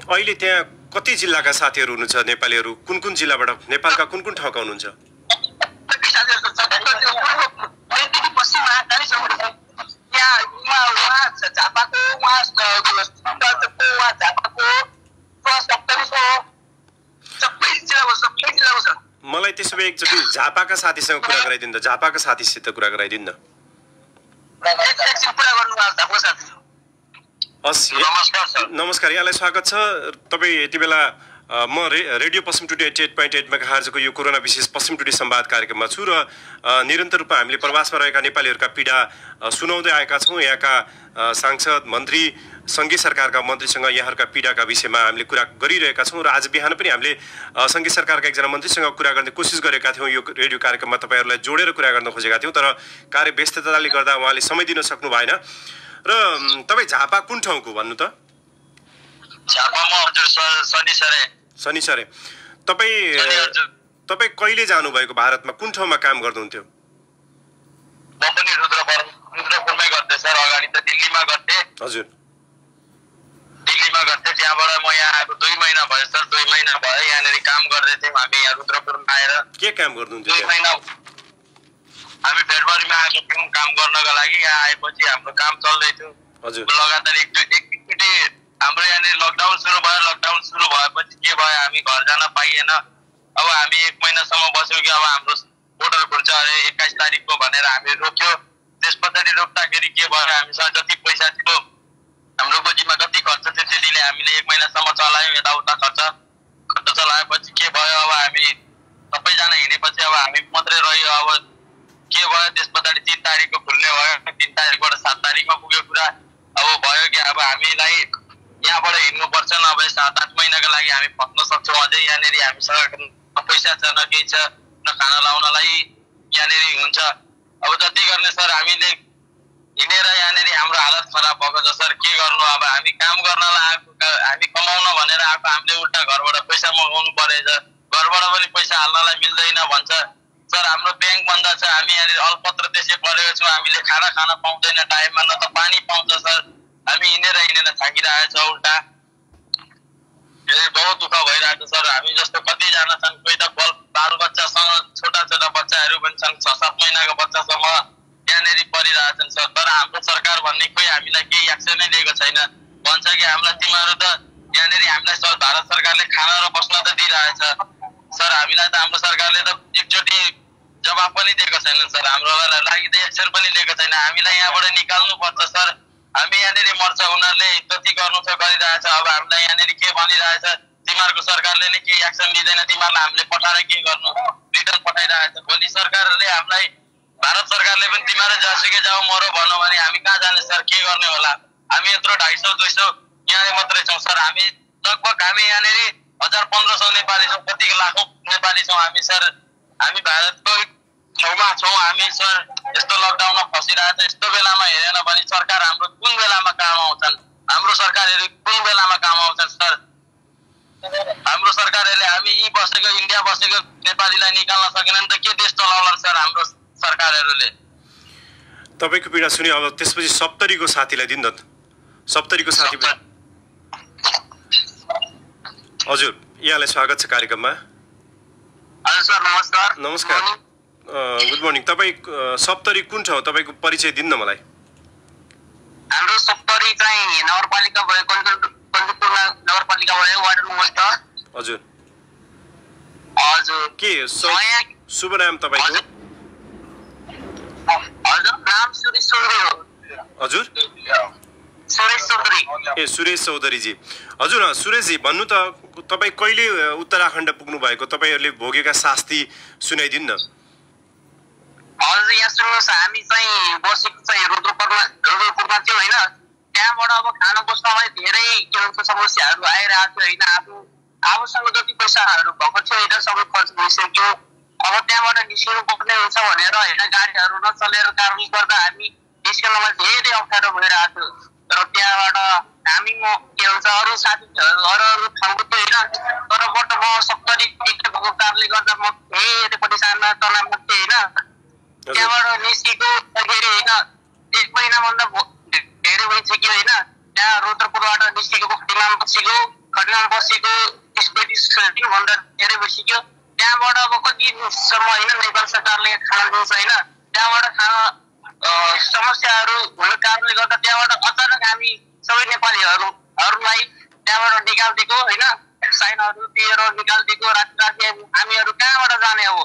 अहिले त्यहाँ कति जिल्लाका साथीहरू हुनुहुन्छ नेपालीहरू? कुन कुन जिल्लाबाट, नेपालका कुन कुन ठाउँका हुनुहुन्छ? पश्चिम महाकालीसम्म झापाको सबै जिल्लाको छ। मलाई त्यसो भए एकचोटि झापाका साथीसँग कुरा गराइदिनु त, झापाका साथीसित कुरा गराइदिनु न। नमस्कार, यहाँलाई स्वागत छ। तपाईँ यति बेला म रेडियो पश्चिम टुडे 88.8 मेगाहर्जको यो कोरोना विशेष पश्चिम टुडे संवाद कार्यक्रममा छु र निरन्तर रूपमा हामीले प्रवासमा रहेका नेपालीहरूका पीडा सुनाउँदै आएका छौँ। यहाँका सांसद, मन्त्री, सङ्घीय सरकारका मन्त्रीसँग यहाँहरूका पीडाका विषयमा हामीले कुरा गरिरहेका छौँ। र आज बिहान पनि हामीले सङ्घीय सरकारका एकजना मन्त्रीसँग कुरा गर्ने कोसिस गरेका थियौँ। यो रेडियो कार्यक्रममा तपाईँहरूलाई जोडेर कुरा गर्न खोजेका थियौँ, तर कार्य व्यस्तताले गर्दा उहाँले समय दिन सक्नु भएन। र तपाईँ झापा कुन ठाउँको भन्नु त? शनिसरे। तपाईँ कहिले जानुभएको भारतमा? कुन ठाउँमा काम गर्नुहुन्थ्यो? म पनि रुद्रपुरमै गर्थेँ सर। अगाडि त दिल्लीमा गर्थेँ। हजुर, दिल्लीमा गर्थेँ। त्यहाँबाट म यहाँ आएको 2 महिना भयो सर। 2 महिना भयो यहाँनिर काम गर्दै थियौँ हामी यहाँ रुद्रपुरमा आएर। के काम गर्नुहुन्थ्यो? 2 महिना हामी फेब्रुअरीमा आएको थियौँ काम गर्नको लागि। यहाँ आएपछि हाम्रो काम चल्दै थियो। हजुर, लगातार एकचोटि हाम्रो यहाँनिर लकडाउन सुरु भयो। लकडाउन सुरु भएपछि के भयो, हामी घर जान पाइएन। अब हामी 1 महिनासम्म बस्यौँ कि अब हाम्रो बोर्डर खुल्छ अरे 21 तारिकको भनेर हामी रोक्यो। त्यस पछाडि रोक्दाखेरि के भयो, हामीसँग जति पैसा थियो, हाम्रो गोजीमा जति खर्च थियो त्यतिले हामीले 1 महिनासम्म चलायौँ। यताउता खर्च चलाएपछि के भयो, अब हामी सबैजना हिँडेपछि अब हामी मात्रै रह्यो। अब के भयो, त्यस पछाडि 3 तारिकको खुल्ने भयो। 3 तारिकबाट 7 तारिकमा पुग्यो कुरा। अब भयो कि अब हामीलाई यहाँबाट हिँड्नुपर्छ, नभए 7-8 महिनाको लागि हामी फस्न सक्छौँ। अझै यहाँनिर हामीसँग पैसा छ न केही छ, न खाना लाउनलाई यहाँनिर हुन्छ। अब जति गर्ने सर हामीले हिँडेर यहाँनिर हाम्रो हालत खराब भएको छ सर। के गर्नु, अब हामी काम गर्नलाई आएको, हामी कमाउन भनेर आएको, हामीले उल्टा घरबाट पैसा मगाउनु परेछ। घरबाट पनि पैसा हाल्नलाई मिल्दैन भन्छ सर। हाम्रो ब्याङ्क बन्द छ। हामी यहाँनिर अलपत्र त्यसै परेको छौँ। हामीले खाना खान पाउँदैन टाइममा, न त पानी पाउँछ सर। हामी हिँडेर थाकिरहेको छ उल्टा। बहुत दुःख भइरहेको छ सर। हामी जस्तो कतिजना छन्, कोही त बाल बच्चासँग, छोटा छोटा बच्चाहरू पनि छन्, 6-7 महिनाको बच्चासम्म यहाँनिर परिरहेछन् सर। तर हाम्रो सरकार भन्ने कोही हामीलाई केही एक्सनै लिएको छैन। भन्छ कि हामीलाई तिमीहरू त यहाँनिर हामीलाई भारत सरकारले खाना र बस्न त दिइरहेछ सर। हामीलाई त हाम्रो सरकारले त एकचोटि जवाब पनि दिएको छैन सर। हाम्रो लागि त एक्सन पनि लिएको छैन। हामीलाई यहाँबाट निकाल्नु पर्छ सर। हामी यहाँनिर मर्छ, उनीहरूले जति गर्नु छ गरिरहेछ। अब हामीलाई यहाँनिर के भनिरहेछ, तिमीहरूको सरकारले नै केही एक्सन लिँदैन, तिमीहरूलाई हामीले पठाएर के गर्नु, रिटर्न पठाइरहेछ। भोलि सरकारले हामीलाई, भारत सरकारले पनि तिमीहरू जहाँसुकै जाऊ मरो भनौँ भने हामी कहाँ जाने सर? के गर्ने होला? हामी यत्रो 250-200 यहाँ मात्रै छौँ सर। हामी लगभग हामी यहाँनिर 1000-1500 नेपाली छौँ। कति लाखौँ नेपाली छौँ हामी सर। हामी भारतको छेउमा छौँ हामी सर। यस्तो लकडाउनमा फसिरहेको छ। यस्तो बेलामा हेरेन भने सरकार हाम्रो कुन बेलामा काम आउँछन्? हाम्रो सरकारहरू कुन बेलामा काम आउँछन् सर? हाम्रो सरकारहरूले हामी यी बसेको, इन्डिया बसेको नेपालीलाई निकाल्न सकेनन् त के देश चलाउला सर हाम्रो सरकारहरूले? तपाईँको पीडा सुनि अब त्यसपछि सप्तरीको साथीलाई दिनु न। सप्तरीको साथी हजुर, यहाँलाई स्वागत छ कार्यक्रममा। हजुर सर, नमस्कार। नमस्कार, गुड मर्निङ। तपाईँ सप्तरी कुन ठाउँ, तपाईँको परिचय दिनु न मलाई। हाम्रो सप्तरी चाहिँ नगरपालिका भयो, कञ्चनपुर नगरपालिका भयो, वार्ड नम्बर 10। हजुर हजुर के शुभ नाम तपाईँको? हजुर नाम सुरेश चौधरी हो। हजुर सुरेश चौधरी। ए सुरेश चौधरीजी। हजुर सुरेशजी भन्नु त तपाईँ कहिले उत्तराखण्ड पुग्नु भएको? तपाईँहरूले भोगेका शास्ति सुनाइदिनु न। हजुर यहाँ सुन्नुहोस्, हामी चाहिँ बसेको चाहिँ रुद्रपुरमा थियो होइन। त्यहाँबाट अब खाना बस्नलाई धेरै के भन्छ समस्याहरू आइरहेको थियो होइन। आफूसँग जति पैसाहरू भएको थियो होइन सबै खर्च भइसक्यो। अब त्यहाँबाट निस्किनु पर्ने हुन्छ भनेर होइन गाडीहरू नचलेर कारणले गर्दा हामी निस्किनमा धेरै अप्ठ्यारो भइरहेको थियो। तर त्यहाँबाट हामी म के भन्छ अरू साथीहरू अरू ठाउँको थियो होइन। तर बट म 70 भएको कारणले गर्दा म धेरै परेशानमा तनावमा थिएँ होइन। त्यहाँबाट निस्केको होइन 1 महिनाभन्दा धेरै भइसक्यो होइन। त्यहाँ रुद्रपुरबाट निस्केको खटिमामा बसेको 30-35 दिनभन्दा धेरै भइसक्यो। त्यहाँबाट अब कतिसम्म होइन नेपाल सरकारले खाना दिन्छ होइन। त्यहाँबाट खाना समस्याहरू हुने कारणले गर्दा त्यहाँबाट अचानक हामी सबै नेपालीहरूलाई त्यहाँबाट निकालिदिएको होइन। साइनहरू दिएर निकालिदिएको राति हामीहरू कहाँबाट जाने अब?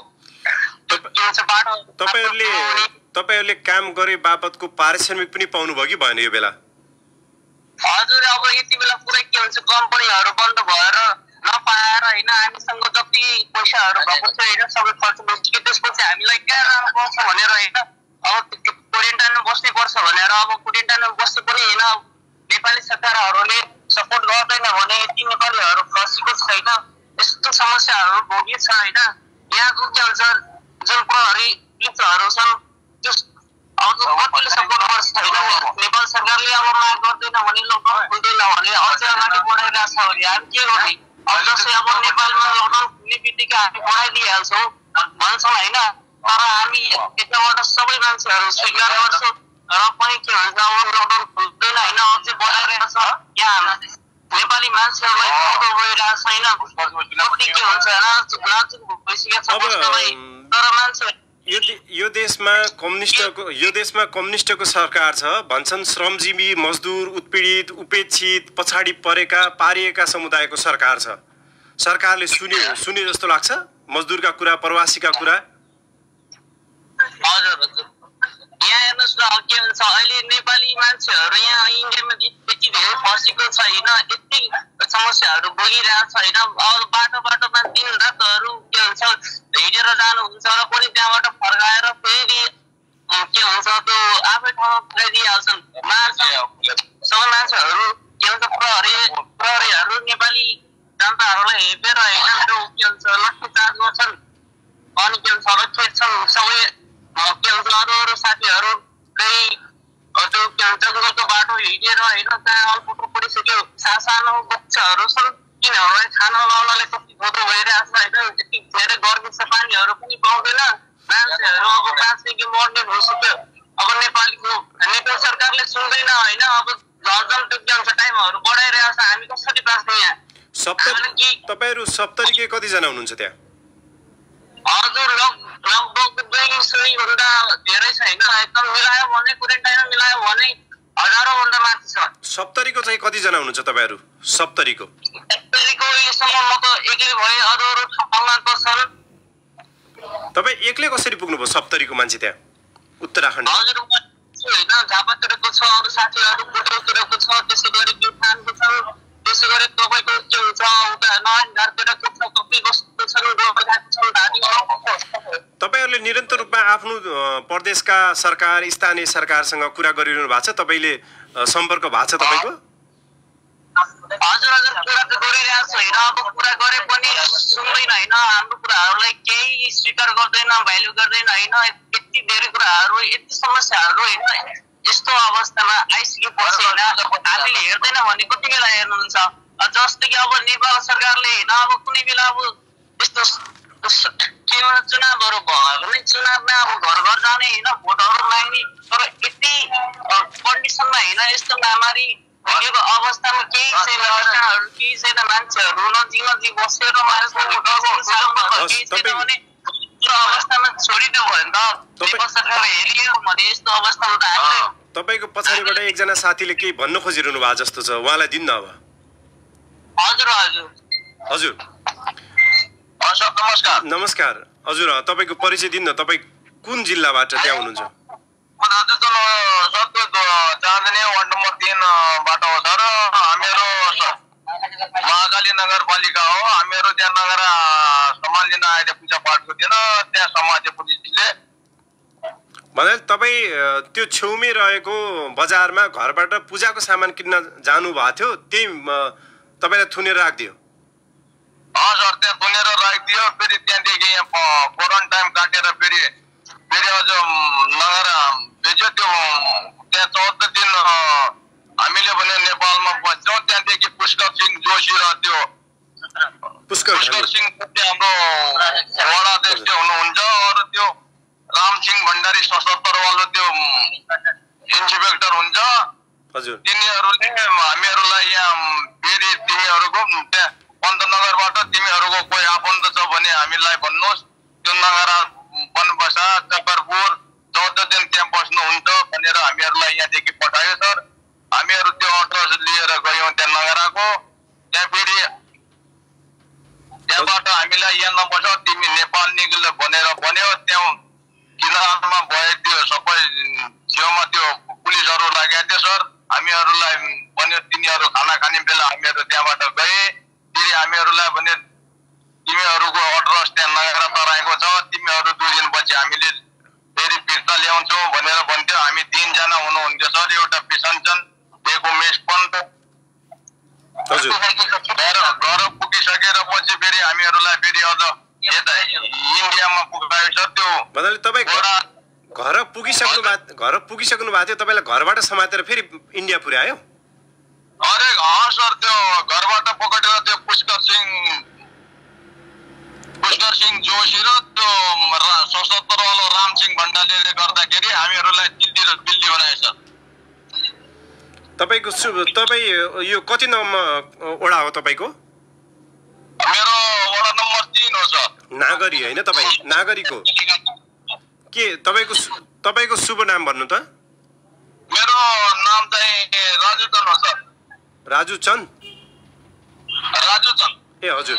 तपाईहरुले काम गरे बापतको पारिश्रमिक पनि पाउनु भयो कि भएन यो बेला? हजुर अब यति बेला पुरै के भन्छ कम्पनीहरू बन्द भएर नपाएर होइन हामीसँग जति पैसाहरू भएको थियो होइन सबै खर्च भइसक्यो। त्यसपछि हामीलाई कहाँ जानुपर्छ भनेर होइन अब क्वारेन्टाइनमा बस्नै पर्छ भनेर अब क्वारेन्टाइनमा बस्नु पनि होइन। नेपाली सरकारहरूले सपोर्ट गर्दैन भने यति नेपालीहरू फँसेको छैन। यस्तो समस्याहरू भोगेको छ होइन। यहाँको के भन्छ जुन प्रहरी पुलिसहरू छन् अब कतिले सपोर्ट गर्छ होइन। नेपाल सरकारले अब माग गर्दैन भने लकडाउन खुल्दैन भने अझै अगाडि बढाइरहेको छ भने हामी के गर्ने? अब जस्तै अब नेपालमा लकडाउन खुल्ने बित्तिकै हामी बढाइदिइहाल्छौँ भन्छौँ होइन। तर हामी यताबाट सबै मान्छेहरू स्वीकार गर्छौँ र पनि के भन्छ अब लकडाउन खुल्दैन होइन अझै बढाइरहेको छ। यहाँ नेपाली मान्छेहरूलाई गइरहेको छैन। के हुन्छ भइसकेको छ तर मान्छे यो देशमा कम्युनिस्टको सरकार छ भन्छन्। श्रमजीवी मजदुर उत्पीडित उपेक्षित पछाडि पारिएका समुदायको सरकार छ। सरकारले सुने जस्तो लाग्छ मजदुरका कुरा प्रवासीका कुरा? हजुर यहाँ हेर्नुहोस् न के भन्छ अहिले नेपाली मान्छेहरू यहाँ इन्डियामा यति धेरै फँसेको छ होइन। यति समस्याहरू भोगिरहेको छ होइन। अब बाटोमा दिन रातहरू के भन्छ हिँडेर जानुहुन्छ र पनि त्यहाँबाट फर्काएर फेरि के भन्छ त्यो आफै ठाउँमा पुऱ्याइदिइहाल्छन्। सबै मान्छेहरू के भन्छ प्रहरीहरू नेपाली जनताहरूलाई हेपेर होइन त्यो के भन्छ लाठीचार्ज गर्छन् अनि के भन्छ खेद्छन्। सबै के भन्छ अरू साथीहरू केही त्यो के भन्छ जङ्गलको बाटो हिँडेर होइन त्यहाँ अल्पुटो परिसक्यो। सानो बच्चाहरू छन् तिनीहरूलाई खाना लाउनले कति फोटो भइरहेको छ होइन। यति धेरै गर्मी छ पानीहरू पनि पाउँदैन। मान्छेहरू अब बाँच्ने मर्ने भइसक्यो। अब नेपाल सरकारले सुन्दैन होइन। अब झन् त्यो के भन्छ टाइमहरू बढाइरहेको छ। हामी कसरी बाँच्ने यहाँ? तपाईहरु 70 के कतिजना हुनुहुन्छ त्यहाँ? हजुर लगभग 200 भन्दा धेरै छैन। एकदम मिलायो भने क्वारेन्टाइनमा मिलायो भने हजारौं भन्दा माथि छ। 70 को चाहिँ कतिजना हुनुहुन्छ तपाईहरु? 70 को यसम्म म त एक्लै भए अरू ठाउँमा त छन्। तपाई एक्लै कसरी पुग्नुभयो 70 को मान्छे त्यहाँ उत्तराखण्ड? हजुर होइन झापातिरको छ अरू साथीहरू बुटोलतिरको छ त्यसै गरी प्युठानको छ त्यसै गरी तपाईँको के हुन्छ उता नयनघारतिरको छ कपी बस्तीको छ गोरुबथानको छ धादिङमा। तपाईहरुले निरन्तर रूपमा आफ्नो प्रदेशका सरकार स्थानीय सरकारसँग कुरा गरिरहनु भएको छ? तपाईले सम्पर्क भएको छ तपाईको? हजुर कुरा त गरिरहेको छैन। अब कुरा गरे पनि सुन्दैन होइन। हाम्रो कुराहरूलाई केही स्वीकार गर्दैन भ्यालु गर्दैन होइन। यति धेरै कुराहरू यति समस्याहरू होइन यस्तो अवस्थामा आइसकेपछि होइन हामीले हेर्दैन भने कति बेला हेर्नुहुन्छ? जस्तै कि अब नेपाल सरकारले होइन अब कुनै बेला अब यस्तो के चुनावहरू भयो भने चुनावमा अब घर घर जाने होइन भोटहरू माग्ने तर यति कन्डिसनमा होइन यस्तो महामारी भइदिएको अवस्थामा केही छैन केही छैन। मान्छेहरू नजिक बसेर अवस्थामा छोडिदियो भने त नेपाल सरकारले हेरियो भने यस्तो अवस्थामा त हामीले तपाईको पछाडिबाट एकजना साथीले केही भन्न खोजिरहनु भएको जस्तो छ उहाँलाई दिन्न अब। हजुर हजुर हजुर सर नमस्कार। नमस्कार हजुर, तपाईँको परिचय दिनु न, तपाईँ कुन जिल्लाबाट त्यहाँ हुनुहुन्छ? चाँदनी वार्ड नम्बर 3 बाट हो सर। हामीहरू महाकाली नगरपालिका हो। हामीहरू त्यहाँ नगर सामान लिन आए पूजा पाठको दिन त्यहाँ समाते पुलिसले। भन्नाले तपाईँ त्यो छेउमै रहेको बजारमा घरबाट पूजाको सामान किन्न जानु भएको थियो, त्यही तपाईँलाई थुनेर राखिदियो? सर त्यहाँ थुनेर राखिदियो। फेरि त्यहाँदेखि क्वारेन्टाइन काटेर फेरि अझ नगर भेज्यो। त्यो त्यहाँ 14 दिन हामीले भने नेपालमा बस्छौँ। त्यहाँदेखि पुष्कर सिंह जोशी र त्यो पुष्कर सिंह हाम्रो वडा अध्यक्ष हुनुहुन्छ। अरू त्यो रामसिंह भण्डारी सशस्त्रवाला त्यो इन्सपेक्टर हुन्छ। तिनीहरूले हामीहरूलाई यहाँ फेरि तिमीहरूको त्यहाँ पन्तनगरबाट तिमीहरूको कोही आफन्त छ भने हामीलाई भन्नुहोस्, त्यो नगर बनबसा चकरपुर 14 दिन त्यहाँ बस्नुहुन्छ भनेर हामीहरूलाई यहाँदेखि पठायो सर। हामीहरू त्यो एड्रेस लिएर गयौँ त्यहाँ नगरको। त्यहाँ फेरि त्यहाँबाट हामीलाई यहाँ नबस तिमी नेपाल निक्ल भनेर भन्यो। त्यहाँ किनारमा भए त्यो सबै छेउमा त्यो पुलिसहरू लागेको थियो सर। हामीहरूलाई भन्यो तिनीहरू खाना खाने बेला हामीहरू त्यहाँबाट गए। फेरि हामीहरूलाई भने तिमीहरूको एड्रेस त्यहाँ नगर तराएको छ, तिमीहरू 2 दिनपछि हामीले फेरि फिर्ता ल्याउँछौँ भनेर भन्थ्यो। हामी 3 जना हुनुहुन्थ्यो सर। एउटा बिसञ्चन, एक उमेश पन्त। घर पुगिसकेर पछि फेरि हामीहरूलाई फेरि अझ यता इन्डियामा पुगायो सर। त्यो भन्नाले तपाईँ घर पुगिसक्नु भएको थियो, तपाईँलाई घरबाट समातेर फेरि इन्डिया पुर्यायो? अरे सर त्यो घरबाट पकडेर त्यो पुष्कर सिंह जोशी र त्यो सशस्त्रवाला रामसिंह भण्डारीले गर्दाखेरि हामीहरूलाई दिल्ली बनायो सर। तपाईँ यो कति नम्बर वडा हो तपाईँको? मेरो वडा नम्बर 3 हो सर। नागरी होइन तपाईँ? नागरीको के तपाईँको शुभ नाम भन्नु त? मेरो नाम चाहिँ राजु चन्द हो सर। राजु चन्द? ए हजुर।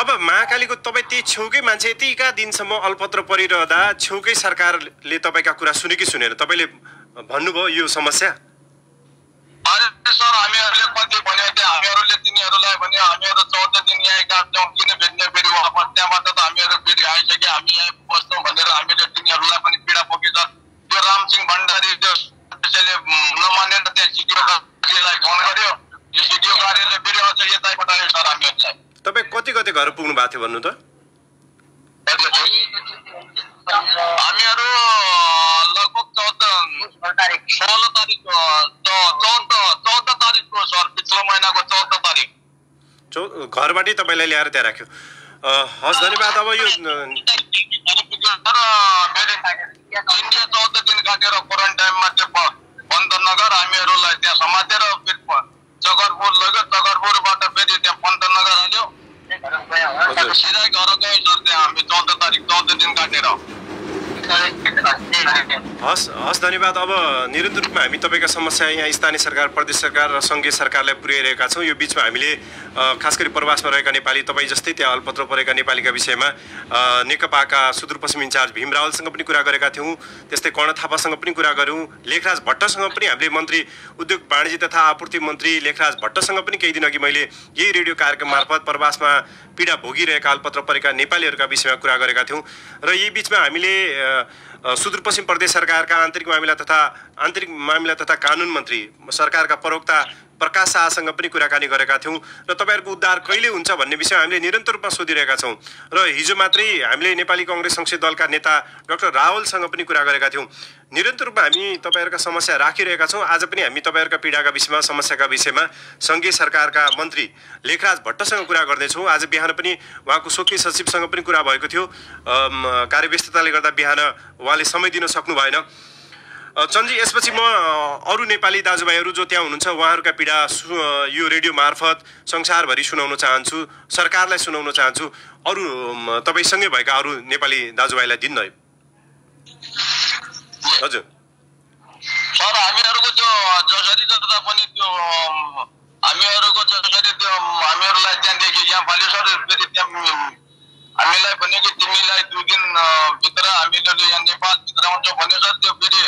अब महाकालीको तपाईँ त्यही छेउकै मान्छे, यतिका दिनसम्म अल्पत्र परिरहँदा छेउकै सरकारले तपाईँका कुरा सुने कि सुनेन? तपाईँले भन्नुभयो यो समस्या? अरे सर हामीहरूले कति भन्यो त्यहाँ हामीहरूले तिनीहरूलाई भन्यो हामीहरू 14 दिन यहीँ काट्छौँ, किन भेट्ने फेरि वापस? त्यहाँबाट त हामीहरू फेरि आइसक्यो, हामी यहीँ बस्छौँ भनेर हामीले तिनीहरूलाई पनि पीडा पुग्यो सर। त्यो रामसिंह भण्डारी त्यो त्यसैले नमानेर त्यहाँ सिडिओ कार्यालयलाई फोन गर्यो। त्यो सिडिओ कार्यालयले फेरि अझ यतै पठायो सर हामीहरूलाई। तपाईँ कति घर पुग्नु भएको थियो भन्नु त? हामीहरू लगभग 16 तारिकको सर, पिछलो महिनाको 14 तारिक घरबाटै तपाईँलाई ल्याएर त्यहाँ राख्यो। हस् धन्यवाद। अब यो इन्डिया 14 दिन काटेर क्वारेन्टाइनमा त्यो पन्तनगर हामीहरूलाई त्यहाँ समातेर चकरपुर लग्यो। चकरपुरबाट फेरि त्यहाँ पन्तनगर हाल्यो। सिधै घर गयो सर। त्यहाँ हामी 14 तारिक 14 दिन काटेर। हस् धन्यवाद। अब निरन्तर रूपमा हामी तपाईँका समस्या यहाँ स्थानीय सरकार, प्रदेश सरकार र सङ्घीय सरकारलाई पुर्याइरहेका छौँ। यो बिचमा हामीले खास गरी प्रवासमा रहेका नेपाली, तपाईँ जस्तै त्यहाँ अल्पत्र परेका नेपालीका विषयमा नेकपाका सुदूरपश्चिम इन्चार्ज भीम रावलसँग पनि कुरा गरेका थियौँ। त्यस्तै कर्ण थापासँग पनि कुरा गऱ्यौँ। लेखराज भट्टसँग पनि हामीले मन्त्री उद्योग वाणिज्य तथा आपूर्ति मन्त्री लेखराज भट्टसँग पनि केही दिन अघि मैले यही रेडियो कार्यक्रम मार्फत प्रवासमा पीडा भोगिरहेका अल्पत्र परेका नेपालीहरूका विषयमा कुरा गरेका थियौँ। र यही बिचमा हामीले सुदूरपश्चिम प्रदेश सरकारका आन्तरिक मामिला तथा कानुन मन्त्री सरकारका प्रवक्ता प्रकाश शाहसँग पनि कुराकानी गरेका थियौँ र तपाईँहरूको उद्धार कहिले हुन्छ भन्ने विषयमा हामीले निरन्तर रूपमा सोधिरहेका छौँ। र हिजो मात्रै हामीले नेपाली काङ्ग्रेस संसदीय दलका नेता डाक्टर रावलसँग पनि कुरा गरेका थियौँ। निरन्तर रूपमा हामी तपाईँहरूका समस्या राखिरहेका छौँ। आज पनि हामी तपाईँहरूका पीडाका विषयमा, समस्याका विषयमा सङ्घीय सरकारका मन्त्री लेखराज भट्टसँग कुरा गर्दैछौँ। आज बिहान पनि उहाँको स्वकीय सचिवसँग पनि कुरा भएको थियो। कार्यव्यस्तताले गर्दा बिहान उहाँले समय दिन सक्नु भएन। चन्दजी, यसपछि म अरू नेपाली दाजुभाइहरू जो त्यहाँ हुनुहुन्छ उहाँहरूका पीडा यो रेडियो मार्फत संसारभरि सुनाउन चाहन्छु, सरकारलाई सुनाउन चाहन्छु। अरू तपाईँसँगै भएका अरू नेपाली दाजुभाइलाई दिन्न है। हजुर सर, हामीहरूको त्यो जसरी गर्दा पनि त्यो हामीहरूको जसरी त्यो हामीहरूलाई त्यहाँदेखि यहाँ बालेश्वर फेरि त्यहाँ हामीलाई भने कि तिमीलाई 2 दिन भित्र हामीले यहाँ नेपाल भित्र आउँछ भनेछ त्यो फेरि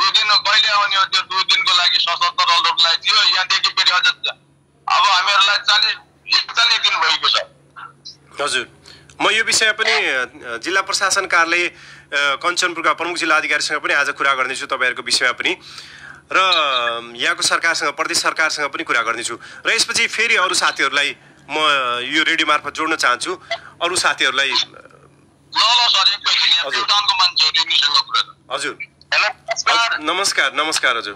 2 दिन कहिले आउने हो त्यो 2 दिनको लागि 77 थियो यहाँदेखि फेरि अझ अब हामीहरूलाई 41 दिन भएको छ हजुर म यो विषय पनि जिल्ला प्रशासन कार्यालय कञ्चनपुरका प्रमुख जिल्ला अधिकारीसँग पनि आज कुरा गर्नेछु तपाईहरुको विषयमा पनि र यहाँको सरकारसँग प्रदेश सरकारसँग पनि कुरा गर्नेछु र यसपछि फेरि अरु साथीहरुलाई म यो रेडियो मार्फत जोड्न चाहन्छु अरु साथीहरुलाई ल सर एकैछिन यहाँ प्युठानको मान्छे रेडियोसँग कुरा हजुर हेलो नमस्कार नमस्कार हजुर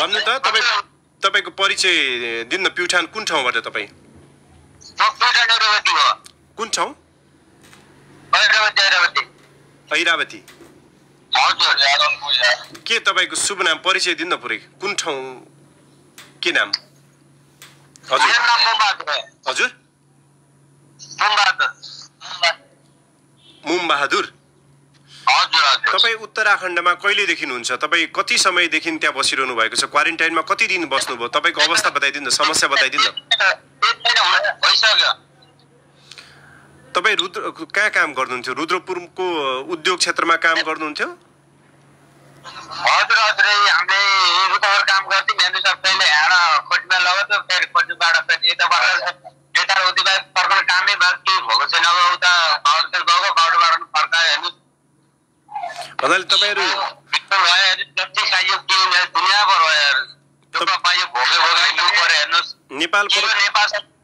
भन्नु त तपाईको परिचय दिन्न प्युठान कुन ठाउँबाट तपाई कुन ठाउँ ऐरावती के तपाईको शुभ नाम परिचय दिन्न पुरै कुन ठाउँ के नाम हजुर हजुर मुम बहादुर तपाई उत्तराखण्डमा कहिलेदेखि हुनुहुन्छ तपाई कति समयदेखि त्यहाँ बसिरहनु भएको छ क्वारेन्टाइनमा कति दिन बस्नुभयो तपाईको अवस्था बताइदिनु समस्या बताइदिनु तपाई रुद्र कहाँ काम गर्नुहुन्थ्यो रुद्रपुरको उद्योग क्षेत्रमा काम गर्नुहुन्थ्यो हजुर हजुर हामीले रुद्रपुर काम गर्थ्यौँ हेर्नु सर पहिले यहाँ खोटमा लगाउँथ्यो फेरि खोटबाट फेरि यता उतिबाट फर्कने कामै बाँकी भएको छैन अब उता बाउडर गएको बाउडरबाट फर्कायो हेर्नु भन्नाले तपाईहरु दुनियाँभर भयो भोगे हिँड्नु पर्यो हेर्नुहोस् नेपाल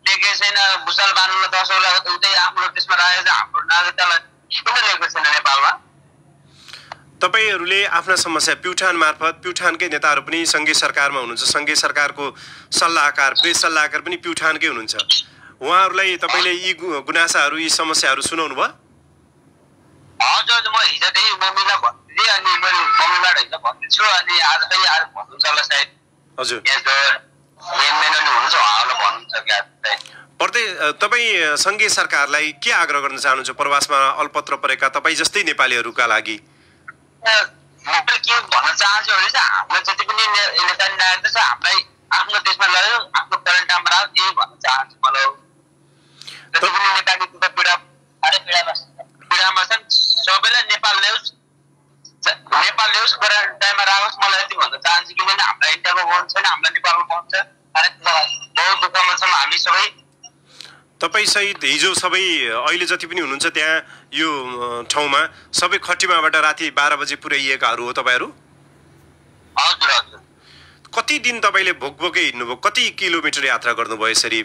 लेखेको छैन भुसाल बान्नुलाई 10 औला उतै आफ्नो त्यसमा राखेको छ हाम्रो नागरिकतालाई किन लेखेको छैन नेपालमा तपाईहरुले आफ्ना समस्या प्युठान मार्फत प्युठानकै नेताहरु पनि संघीय सरकारमा हुनुहुन्छ संघीय सरकारको सल्लाहकार प्रेस सल्लाहकार पनि प्युठानकै हुनुहुन्छ उहाँहरुलाई तपाईले यी गुनासाहरु यी समस्याहरु सुनाउनु भयो हजुर म हिजोदेखि मम्मीलाई भन्दै अनि मैले मम्मीबाट हिजो भन्दैछु अनि आज पनि आज भन्नुहुन्छ होला सायद हजुर मेन हुनुहुन्छ उहाँलाई भन्नुहुन्छ क्या पर्दै तपाई संघीय सरकारलाई के आग्रह गर्न चाहनुहुन्छ प्रवासमा अल्पत्र परेका तपाई जस्तै नेपालीहरुका लागि मैले के भन्न चाहन्छु भने चाहिँ हामीलाई जति पनि नेता नागरिक छ हामीलाई आफ्नो देशमा लग्यो आफ्नो क्वारेन्टाइनमा राख्यो यही भन्न चाहन्छु मलाई जति पनि नेताको पीडामा छन् सबैलाई नेपाल ल्याओस् क्वारेन्टाइनमा राखोस् मलाई यति भन्न चाहन्छु किनभने हामीलाई इन्डियामा बन्द छैन हामीलाई नेपालमा बन्द छ बहुत दुःखमा छौँ हामी सबै तपाई सहित हिजो सबै अहिले जति पनि हुनुहुन्छ त्यहाँ यो ठाउँमा सबै खटिमाबाट राति 12 बजे पुर्याइएकाहरु हो तपाईहरु हजुर हजुर कति दिन तपाईले भोकभोकै हिँड्नुभयो कति किलोमिटर यात्रा गर्नुभयो यसरी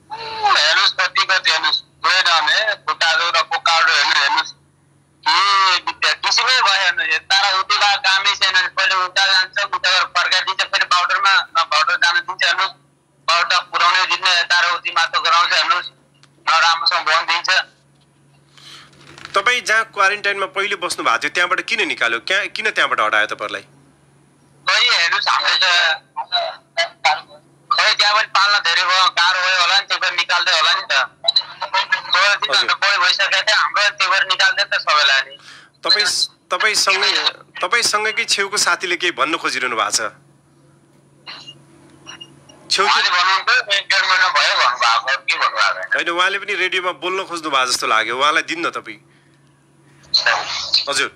हेर्नुस् कति हेर्नुस् गएन खुट्टाहरू र पोकाहरू हेर्नुस् किसिमै भयो हेर्नु तारा उठेका कामै छैन पहिले उता जान्छ उता फर्काइदिन्छ फेरि पाउडरमा पाउडर जान दिन्छ हेर्नुस् पाउडर पुर्याउने दिन तारा उति मात्र गराउँछ हेर्नुस् नराम्रोसँग भनिदिन्छ तपाई जहाँ क्वारेन्टाइनमा पहिले बस्नु भएको थियो त्यहाँबाट किन निकाल्यो किन त्यहाँबाट हटायो तपाईहरुलाई खै हेर्नुस् हामीले त खै त्यहाँ पनि पाल्न धेरै भयो गाह्रो भयो होला नि त्यो पनि निकाल्दै होला नि त 16 दिनभन्दा बढी भइसकेको थियो हाम्रो त्यो पनि निकाल्दै त सबैलाई नि तपाईसँगकै छेउको साथीले केही भन्न खोजिरहनु भएको छ होइन उहाँले पनि रेडियोमा बोल्न खोज्नु भएको जस्तो लाग्यो उहाँलाई दिन्न तपाई हजुर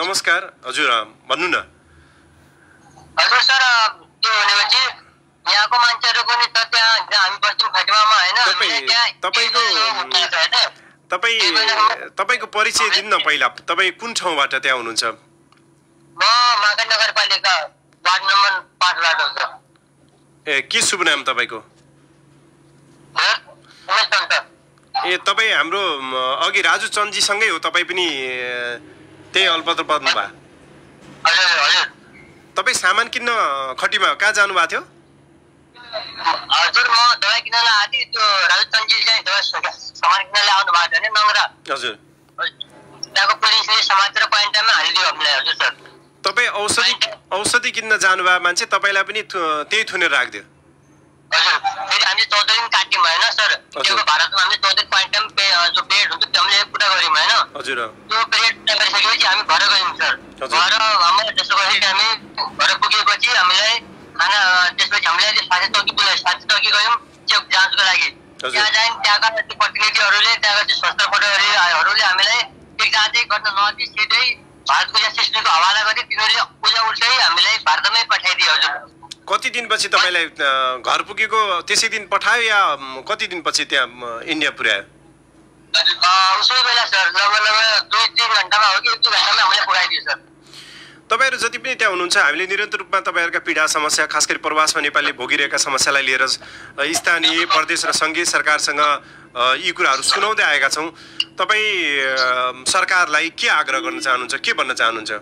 नमस्कार हजुर भन्नु न हजुर सर के भनेपछि यहाँको मान्छेहरु पनि त त्यहाँ हामी बस्छौं खटिमामा हैन तपाईको परिचय दिन्न पहिला तपाई कुन ठाउँबाट त्यहाँ हुनुहुन्छ म माका नगरपालिका वार्ड नम्बर 5 बाट हो ए के शुभ नाम तपाईको ए तपाई हाम्रो अघि राजु चन्दजी सँगै हो तपाई पनि त्यही अल्पत्र पर्नु भा हजुर तपाई सामान किन्न खटिमा कहाँ जानु भएको थियो हजुर म दवाई किन्न आदि त्यो राजु चन्दजी चाहिँ दवाई सामान किन्न आउनु भएको थियो नि नंगरा हजुर त्यहाँको पुलिसले समातेर क्वारेन्टाइनमा हालिदियो हामीलाई हजुर सर तपाई औषधि किन्न जानु भए मान्छे तपाईलाई पनि त्यही थुनेर राख्दियो हजुर फेरि हामी 14 दिन काट्यौं हैन सर त्यो भारतमा हामीले 14 दिन क्वारेन्टाइन जो पेड हुन्छ त्यो हामीले पुरा गर्यौं हैन हजुर त्यो पेड भइसकेपछि हामी घर गयौँ सर। घर हाम्रो त्यसो गरी हामी घर पुगेपछि हामीलाई खाना त्यसपछि हामीलाई साथी टकी गयौँ चेक जाँचको लागि। त्यहाँ जायौँ, त्यहाँका प्रतिनिधिहरूले त्यहाँका स्वास्थ्य कर्मीहरूले हामीलाई चेक जाँचै गर्न नदिई सिधै भारतको एसएसबीको हवाला गरी तिनीहरूले उल्टै हामीलाई भारतमै पठाइदियो हजुर। कति दिनपछि तपाईँलाई घर पुगेको त्यसै दिन पठायो या कति दिनपछि त्यहाँ इन्डिया पुर्यायो? उसै बेला सर, लगभग 2-3 घन्टामा हो कि 1-2 घन्टामा हामीले पुऱ्याइदियो सर। तपाईँहरू जति पनि त्यहाँ हुनुहुन्छ, हामीले निरन्तर रूपमा तपाईँहरूका पीडा समस्या, खास गरी प्रवासमा नेपालीले भोगिरहेका समस्यालाई लिएर स्थानीय प्रदेश र सङ्घीय सरकारसँग यी कुराहरू सुनाउँदै आएका छौँ। तपाईँ सरकारलाई के आग्रह गर्न चाहनुहुन्छ, के भन्न चाहनुहुन्छ?